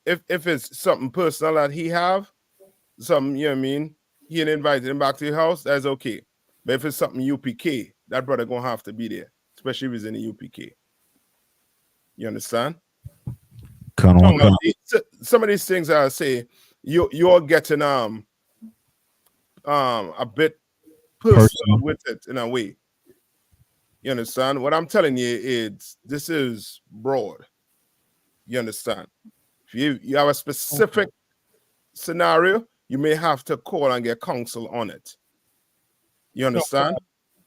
it's something personal that he have, something, you know what I mean, he ain't invited him back to your house, that's okay. But if it's something UPK, that brother gonna have to be there, especially if he's in the UPK. You understand? Some of these things I say, you're getting a bit personal with it in a way. You understand? What I'm telling you is this is broad. You understand? If you have a specific scenario, you may have to call and get counsel on it. You understand?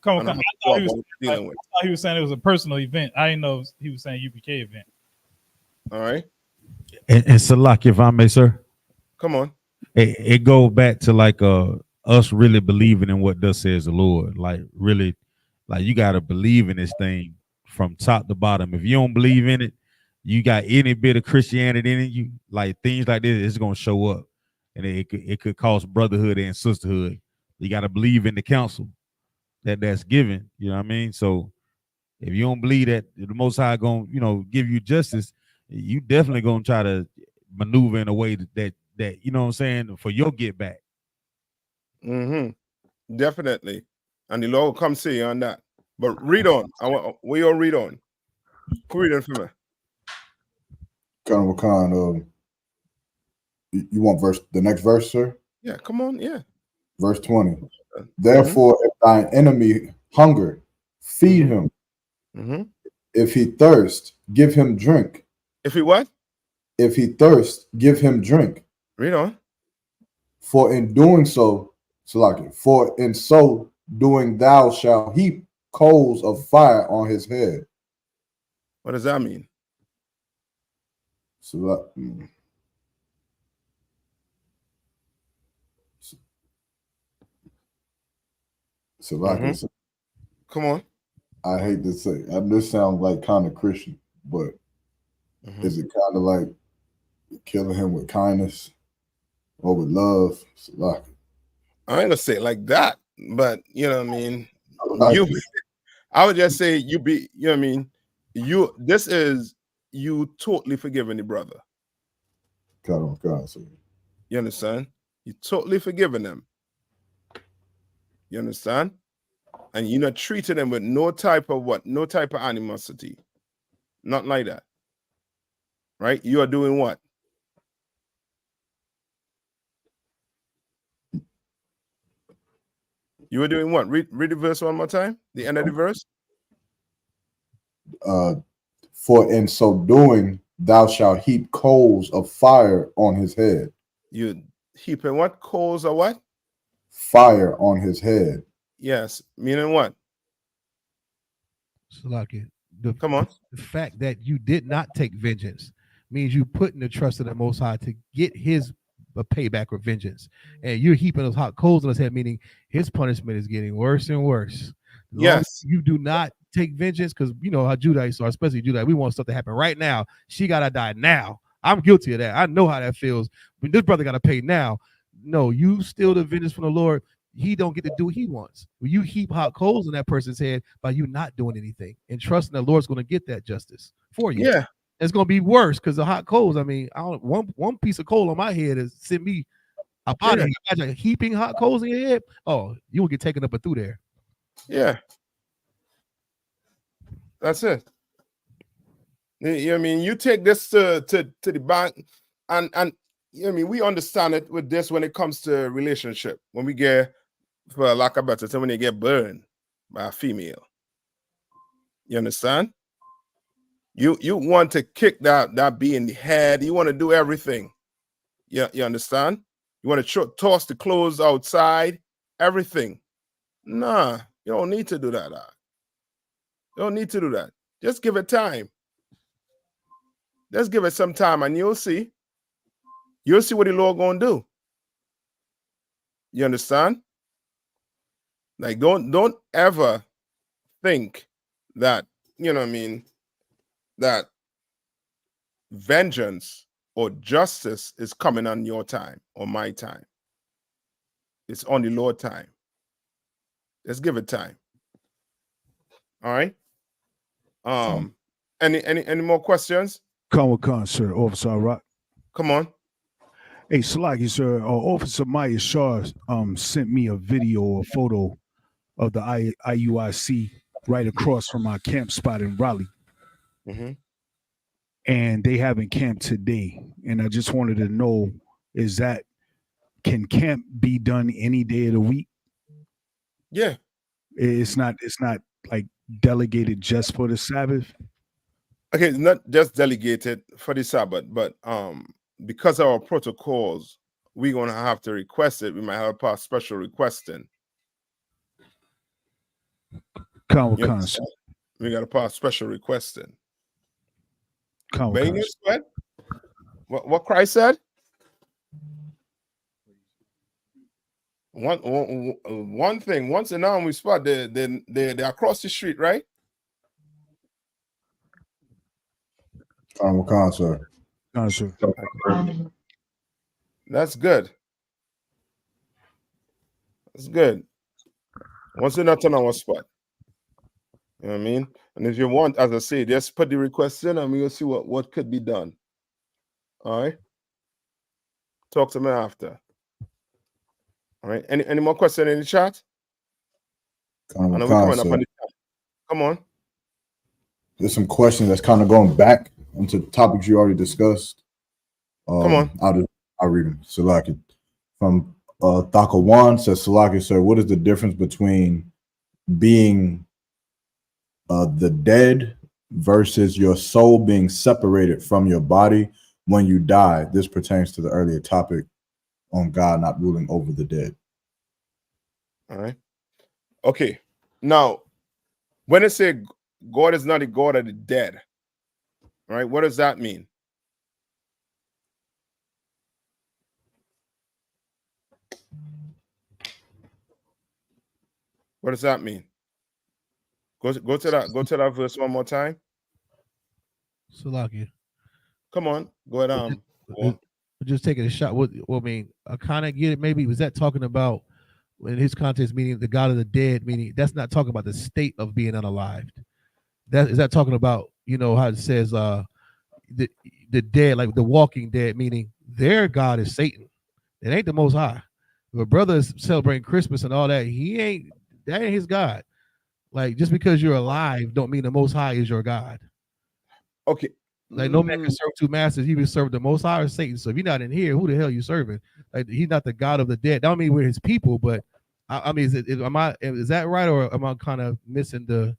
Come on. I thought he was saying it was a personal event. I didn't know he was saying UPK event. All right. And Salak, if I may, sir. Come on. It goes back to like us really believing in what thus says the Lord. Like really, like you gotta believe in this thing from top to bottom. If you don't believe in it, you got any bit of Christianity in it, you like things like this, it's gonna show up. And it could cause brotherhood and sisterhood. You gotta believe in the counsel that's given. You know what I mean? So if you don't believe that the Most High gonna, give you justice, you definitely gonna try to maneuver in a way that you know what I'm saying, for your get back. Definitely. And the Lord will come see you on that. But read on. We all read on. Read on for me. You want the next verse, sir? Yeah, come on, yeah. Verse 20. Therefore, if thine enemy hunger, feed him. If he thirst, give him drink. If he what? If he thirst, give him drink. Read on. For in doing so, for in so doing thou shalt heap coals of fire on his head. What does that mean? Come on. I hate to say, this sounds like kind of Christian, but is it kind of like killing him with kindness or with love? I ain't gonna say it like that, but you know what I mean. I would just say you know what I mean. This is you totally forgiving the brother. You understand? You totally forgiving them. You understand? And you're not treating them with no type of animosity. Nothing like that. Right? You are doing what? You were doing what? Read the verse one more time. The end of the verse. For in so doing, thou shalt heap coals of fire on his head. You heaping what? Coals or what? Fire on his head. Yes. Meaning what? Salaki, Come on. The fact that you did not take vengeance means you put in the trust of the Most High to get his payback or vengeance. And you're heaping those hot coals on his head, meaning his punishment is getting worse and worse. Yes. You do not take vengeance, because you know how Judahites are, especially Judahite. We want stuff to happen right now. She got to die now. I'm guilty of that. I know how that feels. But this brother got to pay now. No, you steal the vengeance from the Lord. He don't get to do what he wants. When you heap hot coals on that person's head by you not doing anything and trusting the Lord's going to get that justice for you. Yeah. It's going to be worse because the hot coals, I mean, one piece of coal on my head is sent me up out of here. Imagine heaping hot coals in your head. Oh, you will get taken up and through there. Yeah. That's it. You know what I mean? You take this to the bank, and you know what I mean, we understand it with this when it comes to relationship. When we get, for lack of better term, when they get burned by a female. You understand? You want to kick that bee in the head. You want to do everything. You understand? You want to toss the clothes outside, everything. Nah, you don't need to do that. You don't need to do that. Just give it time. Just give it some time, and you'll see. You'll see what the Lord gonna do. You understand? Like, don't ever think that, you know what I mean, that vengeance or justice is coming on your time or my time. It's on the Lord's time. Let's give it time. All right. Any more questions? Con, sir. Officer Rock. Come on. Hey, Salaki, sir. Officer Maya Shah sent me a video or photo of the IUIC right across from our camp spot in Raleigh. Mm-hmm. And they haven't camped today. And I just wanted to know, can camp be done any day of the week? Yeah. It's not like delegated just for the Sabbath. Okay, it's not just delegated for the Sabbath, but because of our protocols, we're gonna have to request it. We might have to pass special requesting. Con. We gotta pass special requesting. Con. What Christ said? One thing. Once in we spot, they're across the street, right? Con, sir. That's good. That's good. Once you're not on our spot. You know what I mean? And if you want, as I say, just put the request in and we'll see what could be done. All right. Talk to me after. All right. Any more questions in the chat? I know we're coming up on the chat. Come on. There's some questions that's kind of going back into topics you already discussed. Come on. I'll read them. Salaki. From Thakawan says, Salaki, sir, what is the difference between being the dead versus your soul being separated from your body when you die? This pertains to the earlier topic on God not ruling over the dead. All right. Okay. Now, when it says God is not a God of the dead, all right, what does that mean? What does that mean? Go to that verse one more time. Salaki. Come on, go ahead. Just taking a shot. I mean, I kind of get it. Maybe was that talking about in his context, meaning the God of the dead, meaning that's not talking about the state of being unalived. Is that talking about, you know, how it says the dead, like the walking dead, meaning their God is Satan. It ain't the Most High. If a brother is celebrating Christmas and all that, that ain't his God. Like, just because you're alive don't mean the Most High is your God. Okay. Like no man can serve two masters. He will serve the Most High or Satan. So if you're not in here, who the hell you serving? Like he's not the God of the dead. That don't mean we're his people, but I mean, is that right, or am I kind of missing the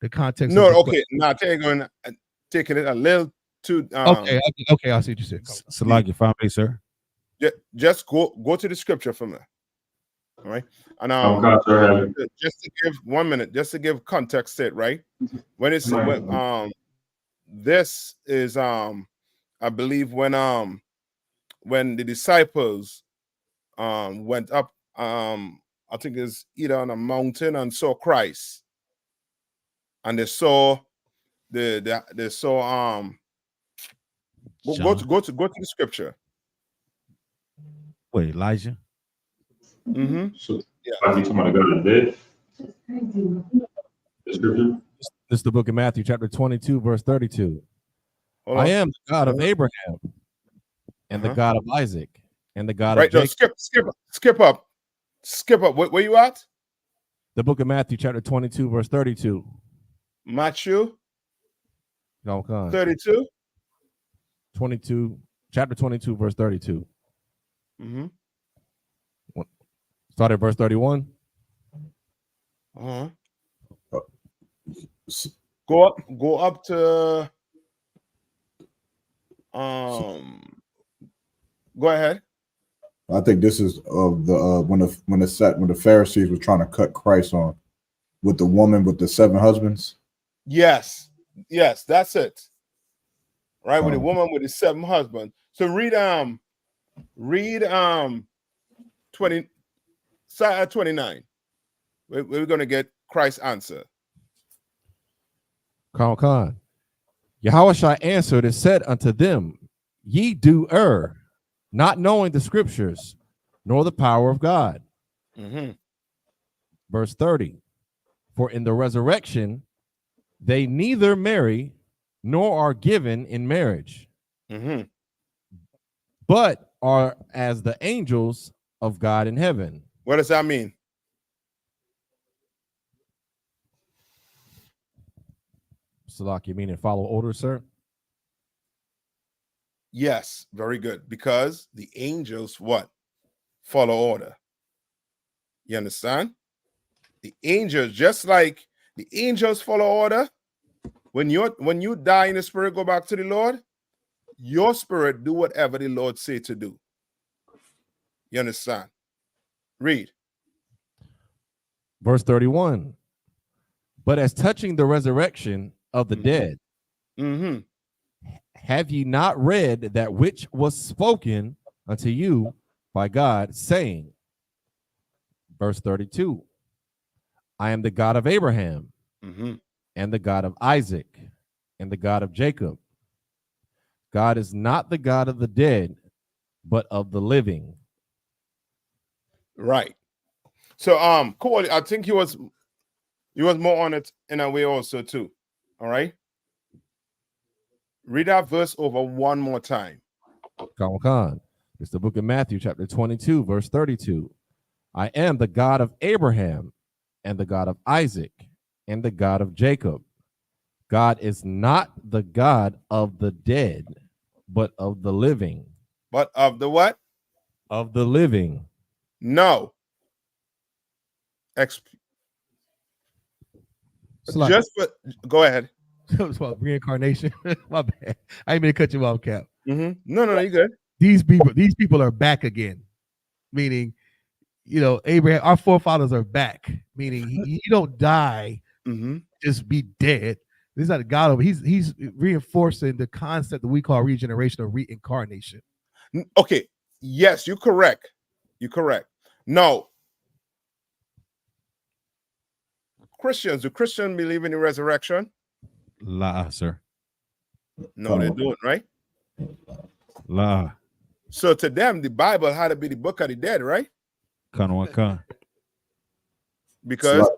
context? No, of the okay. Now taking it a little too. Okay, I see what you said. Salaki, if I may, sir. Just go to the scripture for me. All right, and just to give 1 minute, just to give context to it, right? When it's this is I believe when the disciples went up I think it's either on a mountain and saw Christ, and they saw they saw go to the scripture. Wait, Elijah. So, yeah. Like you talking about the God of the dead? The scripture? This is the book of Matthew, chapter 22, verse 32. I am the God of Abraham and the God of Isaac and the God of Jacob. Skip up. Where you at? The book of Matthew, chapter 22, verse 32. Matthew 32? 22, chapter 22, verse 32. Start at verse 31. Go up to go ahead. I think this is of the when the Pharisees were trying to cut Christ on with the woman with the 7 husbands. Yes, that's it. Right, with the woman with the 7 husbands. So read 29. We're gonna get Christ's answer. Khan. Yahushua answered and said unto them, Ye do err, not knowing the scriptures, nor the power of God. Verse 30. For in the resurrection they neither marry nor are given in marriage, but are as the angels of God in heaven. What does that mean? Salaki, meaning follow orders, sir? Yes, very good. Because the angels what? Follow order. You understand? The angels, just like the angels follow order, when you die in the spirit, go back to the Lord, your spirit do whatever the Lord say to do. You understand? Read. Verse 31. But as touching the resurrection of the dead, have ye not read that which was spoken unto you by God, saying, verse 32, I am the God of Abraham and the God of Isaac and the God of Jacob. God is not the God of the dead, but of the living. Right. So cool. I think he was more on it in a way also too. All right. Read that verse over one more time. Khan. It's the book of Matthew, chapter 22, verse 32. I am the God of Abraham and the God of Isaac and the God of Jacob. God is not the God of the dead, but of the living. But of the what? Of the living. No. Go ahead. It's about reincarnation. My bad. I ain't mean to cut you off, Cap. No, you good. These people are back again. Meaning, Abraham, our forefathers are back. Meaning he don't die, just be dead. This is not a God of. He's reinforcing the concept that we call regeneration or reincarnation. Okay. Yes, you're correct. No. Do Christians believe in the resurrection? La, sir. No, they don't, right? La. So to them, the Bible had to be the book of the dead, right? Because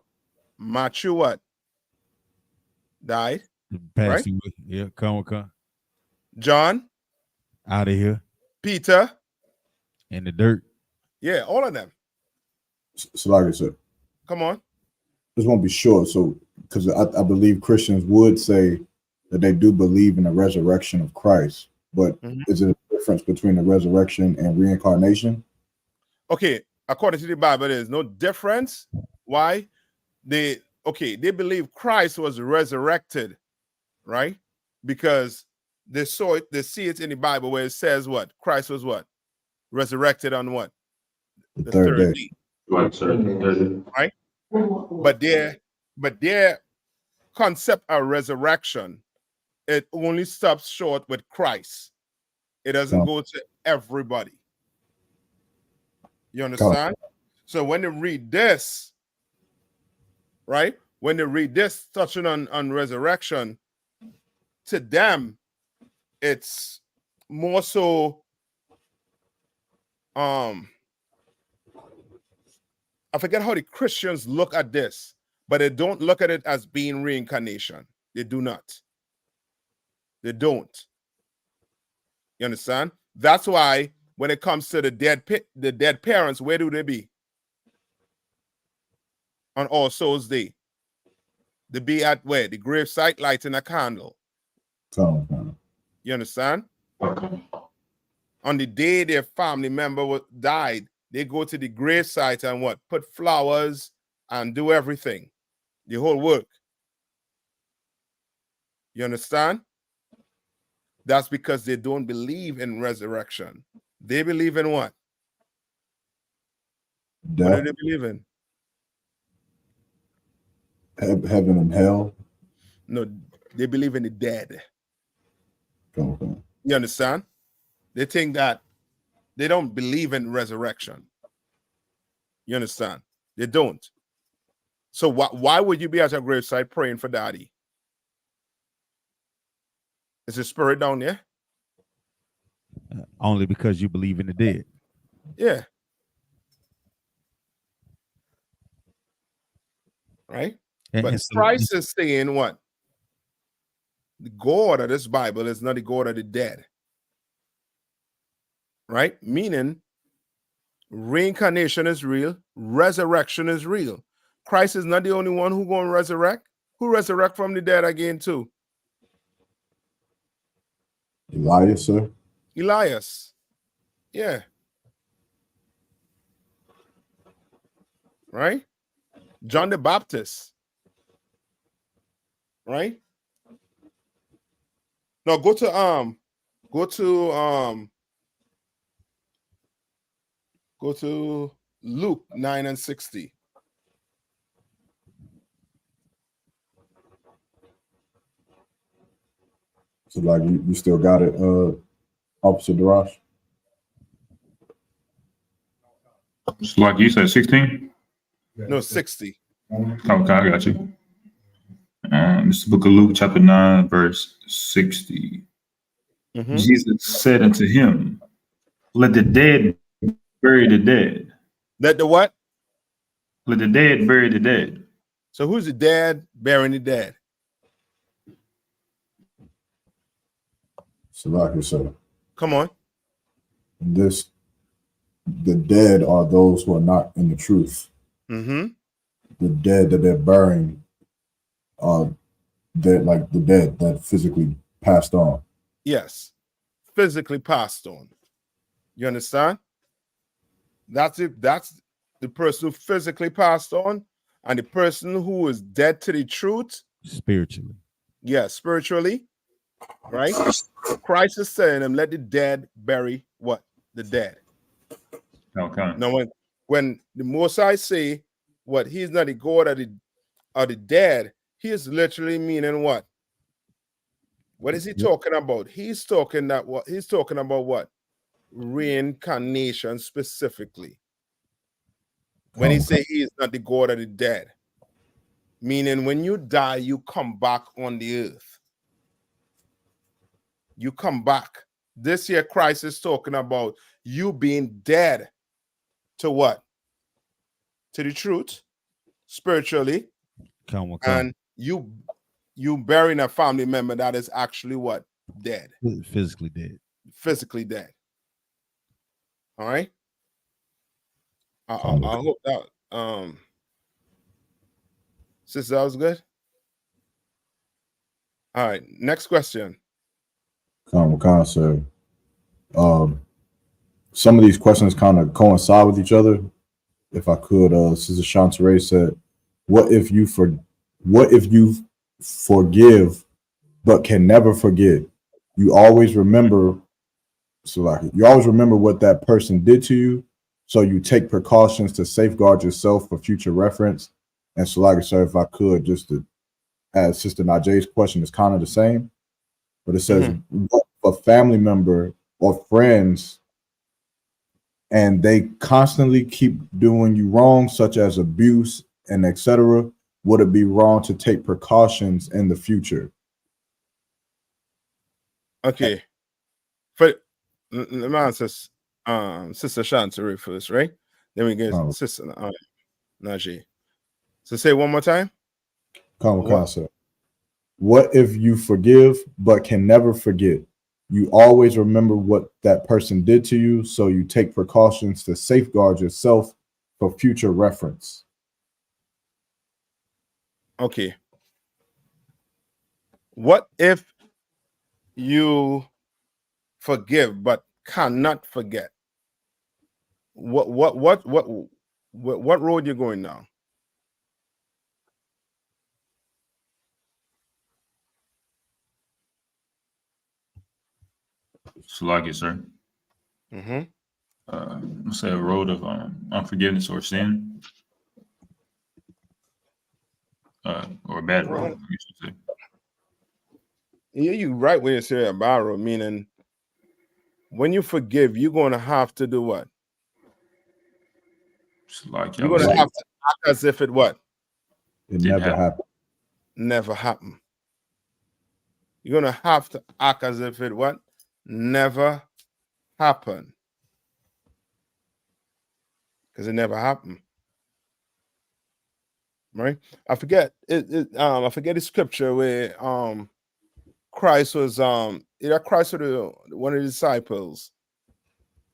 Matthew what? Died. Right? Yeah, come. John. Out of here. Peter. In the dirt. Yeah, all of them. So like I said, come on. This won't be short. So because I believe Christians would say that they do believe in the resurrection of Christ, but is it a difference between the resurrection and reincarnation? Okay, according to the Bible, there's no difference. Why? They believe Christ was resurrected, right? Because they saw it, they see it in the Bible where it says what? Christ was what? Resurrected on what? The third day. Right? But their concept of resurrection, it only stops short with Christ. It doesn't go to everybody. You understand? So when they read this, right? When they read this touching on resurrection, to them, it's more so I forget how the Christians look at this, but they don't look at it as being reincarnation. They do not. They don't. You understand? That's why when it comes to the dead parents, where do they be? On All Souls Day. They be at where? The gravesite lighting a candle. You understand? On the day their family member died, they go to the gravesite and what? Put flowers and do everything. The whole work. You understand? That's because they don't believe in resurrection. They believe in what? Death. What do they believe in? Heaven and hell. No, they believe in the dead. Okay. You understand? They think that they don't believe in resurrection. You understand? They don't. So why would you be at a gravesite praying for daddy? Is his spirit down there? Only because you believe in the dead. Yeah. Right? But Christ is saying what? The God of this Bible is not the God of the dead. Right? Meaning reincarnation is real, resurrection is real. Christ is not the only one who going to resurrect. Who resurrect from the dead again too? Elias, sir. Elias. Yeah. Right? John the Baptist. Right? No, go to Luke 9:60. So like you still got it, Officer Darash? So like you said, 16? No, 60. Okay, I got you. This is the book of Luke, chapter 9, verse 60. Jesus said unto him, let the dead bury the dead. Let the what? Let the dead bury the dead. So who's the dead burying the dead? So like you said. Come on. The dead are those who are not in the truth. Mm-hmm. The dead that they're burying are dead, like the dead that physically passed on. Yes. Physically passed on. You understand? That's it. That's the person who physically passed on, and the person who is dead to the truth. Spiritually. Yeah, spiritually. Right? Christ is saying them, let the dead bury what? The dead. Okay. Now when the Most High say what he's not the God of the dead, he is literally meaning what? What is he talking about? He's talking about what? Reincarnation specifically. When he say he is not the God of the dead, meaning when you die, you come back on the earth. You come back. This year, Christ is talking about you being dead to what? To the truth, spiritually, and you burying a family member that is actually what? Dead. Physically dead. Physically dead. All right. I hope that sister, that was good. All right, next question. Sir. Some of these questions kind of coincide with each other. If I could, Sister Shantaray said, what if you forgive but can never forget? You always remember, you always remember what that person did to you, so you take precautions to safeguard yourself for future reference. And sir, if I could, just to add Sister Najee question is kind of the same, but it says, what if a family member or friends and they constantly keep doing you wrong, such as abuse and etc., would it be wrong to take precautions in the future? Okay. Let me answer Sister Shantaray first, right? Then we get Sister Najee. So say it one more time. Sir. What if you forgive but can never forget? You always remember what that person did to you, so you take precautions to safeguard yourself for future reference. Okay. What if you forgive but cannot forget? What road you're going now? Salaki, sir. Let's say a road of unforgiveness or sin, or a bad road, I guess you say. Yeah, you right when you say a bad road, meaning when you forgive, you're going to have to do what? You're going to have to act as if it what? It never happened. Never happened. You're going to have to act as if it what? Never happened. Because it never happened. Right? I forget I forget the scripture where Christ was either Christ or one of the disciples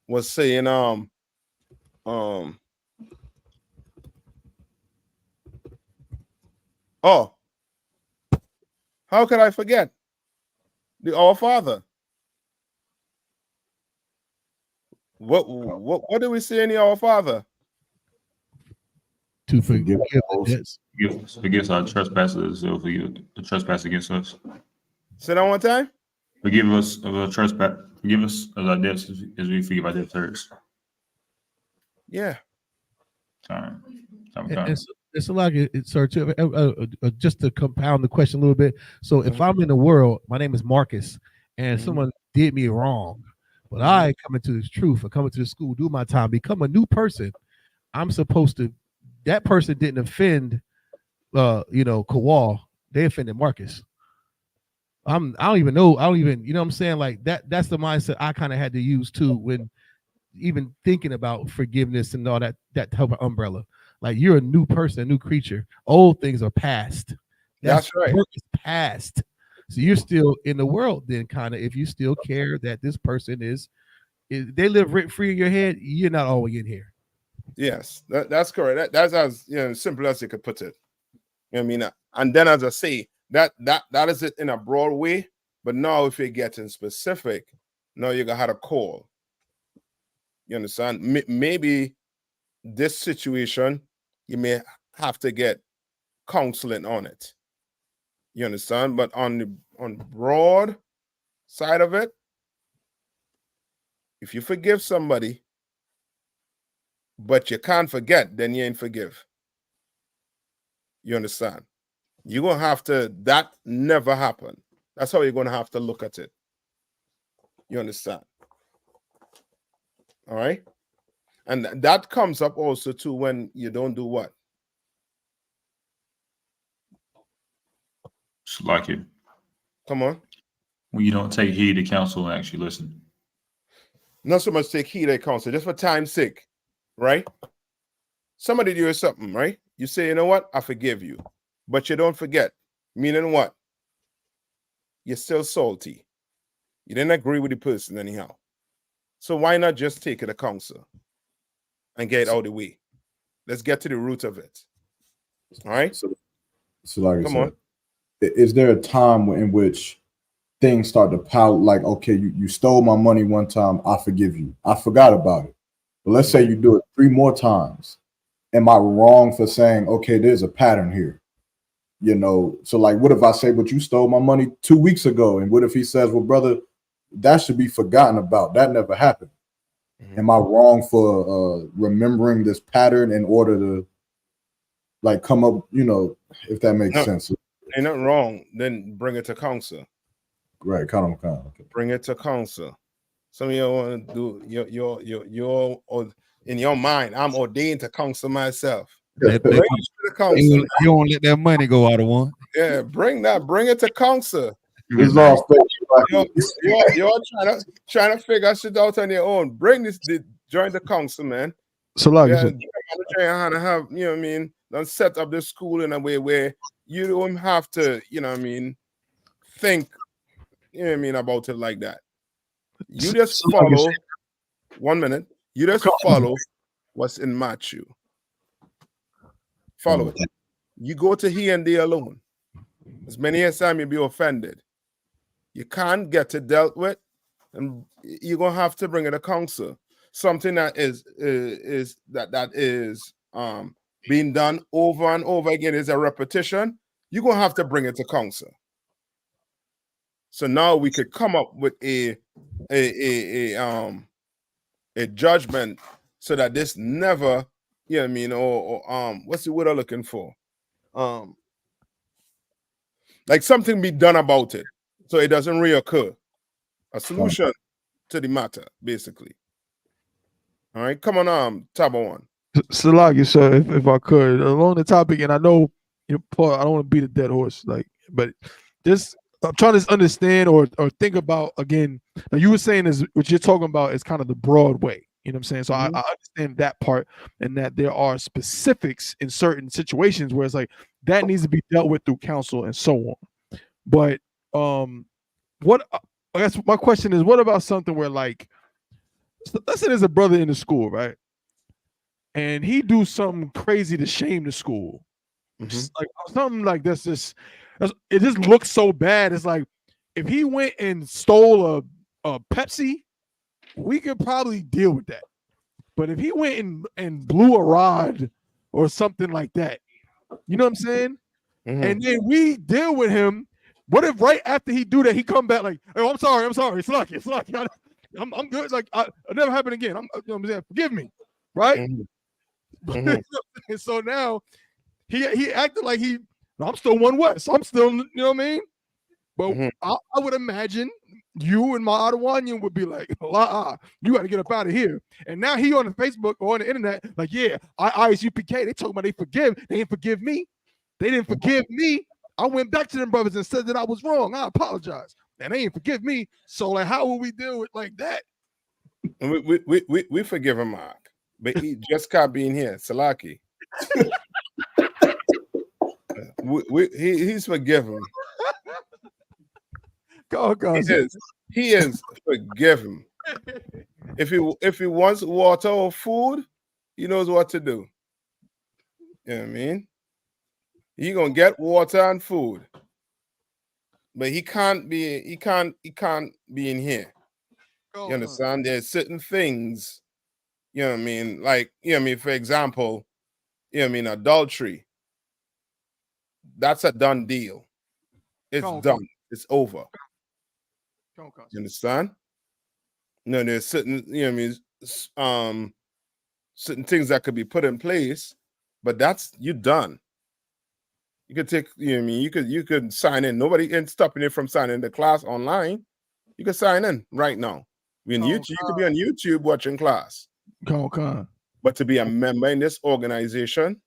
was saying oh, how could I forget the Our Father? What do we say in the Our Father? To forgive Forgive our trespasses, or forgive the trespass against us. Say that one time. Forgive us of our trespass. Forgive us of our debts as we forgive our debtors. Yeah. It's a lot, sir. Just to compound the question a little bit. So, if I'm in the world, my name is Marcus, and someone did me wrong, but I come into this truth, I come into the school, do my time, become a new person. I'm supposed to. That person didn't offend, Kawal. They offended Marcus. I don't even, you know what I'm saying? Like that's the mindset I kind of had to use too when even thinking about forgiveness and all that type of umbrella. Like, you're a new person, a new creature. Old things are past. That's right. Work is past. So you're still in the world then, kind of, if you still care that this person is they live rent free in your head, you're not always in here. Yes, that's correct. That's as simple as you could put it. You know what I mean? And then, as I say, that is it in a broad way. But now, if you're getting specific, now you're gonna have a call. You understand? Maybe this situation, you may have to get counseling on it. You understand? But on the broad side of it, if you forgive somebody, but you can't forget, then you ain't forgive. You understand? You're going to have to, that never happened. That's how you're going to have to look at it. You understand? All right? And that comes up also too when you don't do what? Just like it. Come on. When you don't take heed to counsel and actually listen. Not so much take heed to counsel, just for time's sake, right? Somebody do something, right? You say, you know what? I forgive you. But you don't forget. Meaning what? You're still salty. You didn't agree with the person anyhow. So why not just take it to counsel and get it out of the way? Let's get to the root of it. All right? So like Come on. is there a time in which things start to pile, like, okay, you stole my money one time, I forgive you, I forgot about it. But let's say you do it 3 more times. Am I wrong for saying, okay, there's a pattern here? You know, so like, what if I say, but you stole my money 2 weeks ago? And what if he says, well, brother, that should be forgotten about. That never happened. Am I wrong for remembering this pattern in order to like come up, you know, if that makes sense? Ain't nothing wrong. Then bring it to counsel. Right, kind of. Okay. Bring it to counsel. Some of you want to do your in your mind. I'm ordained to counsel myself. Bring it to the counsel. You don't let that money go out of one. Yeah, bring it to counsel. It's all You're trying to figure shit out on your own. Bring this, join the council, man. So like, yeah, Manager have, you know what I mean, don't set up the school in a way where you don't have to, you know what I mean, think, you know what I mean, about it like that. You just follow. 1 minute. You just follow what's in Matthew. Follow it. You go to he and they alone. As many as time you be offended. You can't get it dealt with, and you're gonna have to bring it to council. Something that is being done over and over again is a repetition. You're gonna have to bring it to council. So now we could come up with a judgment so that this never, you know what I mean, or what's the word I'm looking for? Like something be done about it so it doesn't reoccur. A solution to the matter, basically. All right, come on, Tabawan. Salagi, sir, if I could, along the topic, and I know, you know, Paul, I don't want to beat a dead horse, like, but just I'm trying to understand or think about again. Now you were saying is what you're talking about is kind of the broad way. You know what I'm saying? So I understand that part, and that there are specifics in certain situations where it's like that needs to be dealt with through counsel and so on. But what I guess my question is, what about something where, like, let's say there's a brother in the school, right? And he do something crazy to shame the school. Just like something like this, it just looks so bad. It's like if he went and stole a Pepsi, we could probably deal with that. But if he went and blew a rod or something like that, you know what I'm saying? And then we deal with him. What if right after he do that, he come back like, oh, I'm sorry. It's lucky. I'm good. Like, it never happen again. You know what I'm saying? Forgive me. Right? And so now he acted like I'm still one West. I'm still, you know what I mean? But I would imagine you and my Ottawanyan would be like, you got to get up out of here. And now he on the Facebook or on the internet, like, yeah, I.S.U.P.K. They talking about they didn't forgive me. They didn't forgive me. I went back to them brothers and said that I was wrong. I apologize. And they ain't forgive me. So like, how will we deal with like that? We forgive him, Mark. But he just can't be in here. Salaki. He's forgiven. He is forgiven. If he wants water or food, he knows what to do. You know what I mean? He gonna get water and food, but he can't be in here. You understand? There's certain things, you know what I mean? Like, you know what I mean, for example, you know what I mean, adultery. That's a done deal. It's done. It's over. You understand? No, there's certain, you know what I mean, certain things that could be put in place, but that's you done. You could take, you know what I mean, you could sign in. Nobody ain't stopping you from signing the class online. You can sign in right now. YouTube, you could be on YouTube watching class. But to be a member in this organization,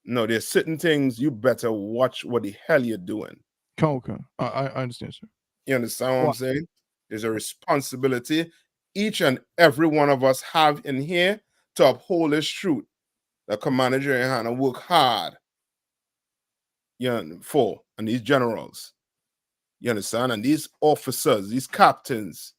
no, there's certain things you better watch what the hell you're doing. I understand, sir. You understand what I'm saying? There's a responsibility each and every one of us have in here to uphold this truth. The Commander YAHANNA work hard, you know, for, and these generals, you understand, and these officers, these captains,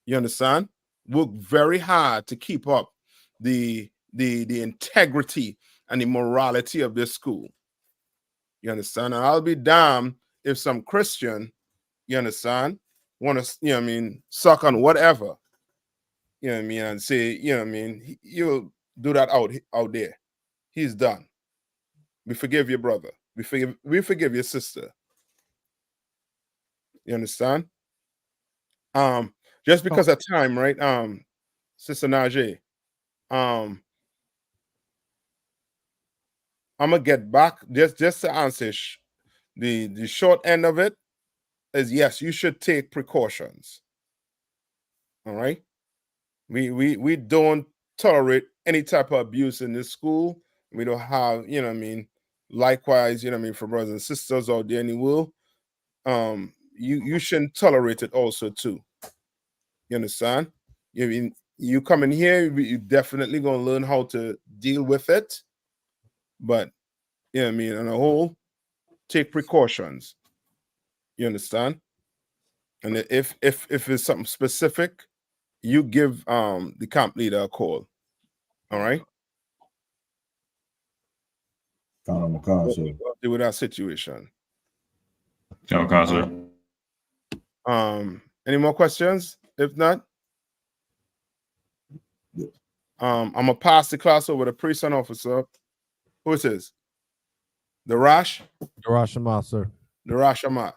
you understand, work very hard to keep up the integrity and the morality of this school. You understand? And I'll be damned if some Christian, you understand, want to, you know what I mean, suck on whatever, you know what I mean, and say, you know what I mean, you'll do that out there. He's done. We forgive your brother. We forgive your sister. You understand? Just because of time, right? Sister Najee, I'm gonna get back just to answer the short end of it is yes, you should take precautions. All right. We don't tolerate any type of abuse in this school. We don't have, you know what I mean, likewise, you know what I mean, for brothers and sisters out there in the world. You shouldn't tolerate it also too. You understand? You come in here, you definitely gonna learn how to deal with it. But you know what I mean, on a whole, take precautions. You understand? And if it's something specific, you give the camp leader a call. All right. Deal with that situation. Any more questions? If not, I'm gonna pass the class over to priest and officer. Who is this? The Rash? The Rash Amat, sir. The Rash Amat.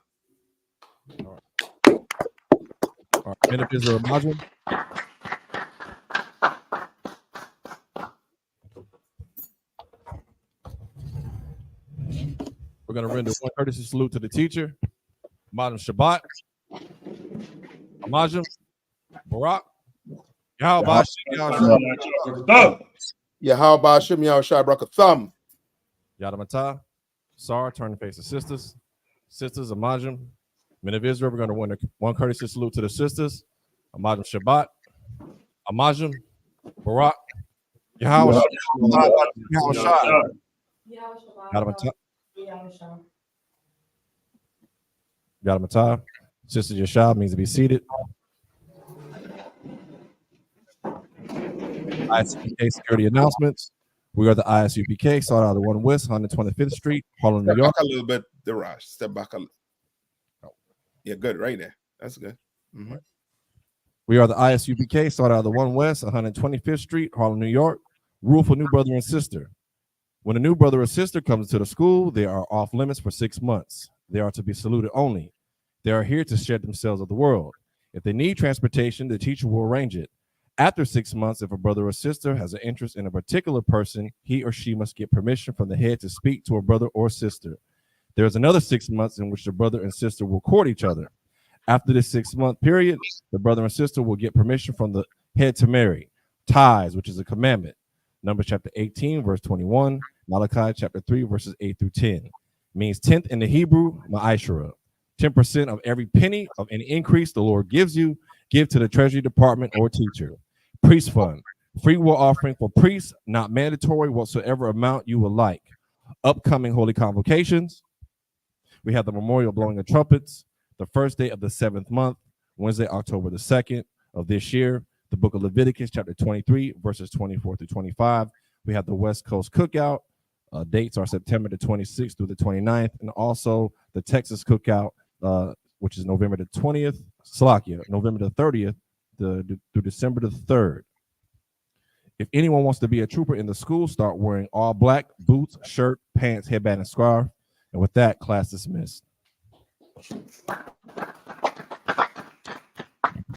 All right. Men of Israel, Majum. We're going to render one courtesy salute to the teacher, Madam Shabbat, Majum, Barak, Yahweh Shem Yahushua Brakatham. Yadamatah, Sar, turn and face the sisters. Sisters, Amajim, men of Israel, we're going to render one courtesy salute to the sisters, Amajim Shabbat, Amajim, Barak, Yahweh Yadamatah. Yadamatah. Sister Yashab means to be seated. I.S.U.P.K. security announcements. We are the I.S.U.P.K. sought out of 1 West, 125th Street, Harlem, New York. Back a little bit, the Rash. Step back a little. Yeah, good, right there. That's good. Mm-hmm. We are the I.S.U.P.K. sought out of the 1 West, 125th Street, Harlem, New York. Rule for new brother and sister. When a new brother or sister comes to the school, they are off limits for 6 months. They are to be saluted only. They are here to shed themselves of the world. If they need transportation, the teacher will arrange it. After 6 months, if a brother or sister has an interest in a particular person, he or she must get permission from the head to speak to a brother or sister. There is another 6 months in which the brother and sister will court each other. After this 6-month period, the brother and sister will get permission from the head to marry. Tithes, which is a commandment. Numbers chapter 18, verse 21. Malachi chapter 3, verses 8 through 10. Means 10th in the Hebrew, ma'ashara. 10% of every penny of any increase the Lord gives you, give to the treasury department or teacher. Priest fund, free will offering for priests, not mandatory, whatsoever amount you would like. Upcoming holy convocations. We have the memorial blowing of trumpets, the first day of the 7th month, Wednesday, October the 2nd of this year. The book of Leviticus, chapter 23, verses 24 through 25. We have the West Coast Cookout. Dates are September the 26th through the 29th, and also the Texas Cookout, which is November the 20th, November the 30th through December the 3rd. If anyone wants to be a trooper in the school, start wearing all black, boots, shirt, pants, headband, and scarf. And with that, class dismissed.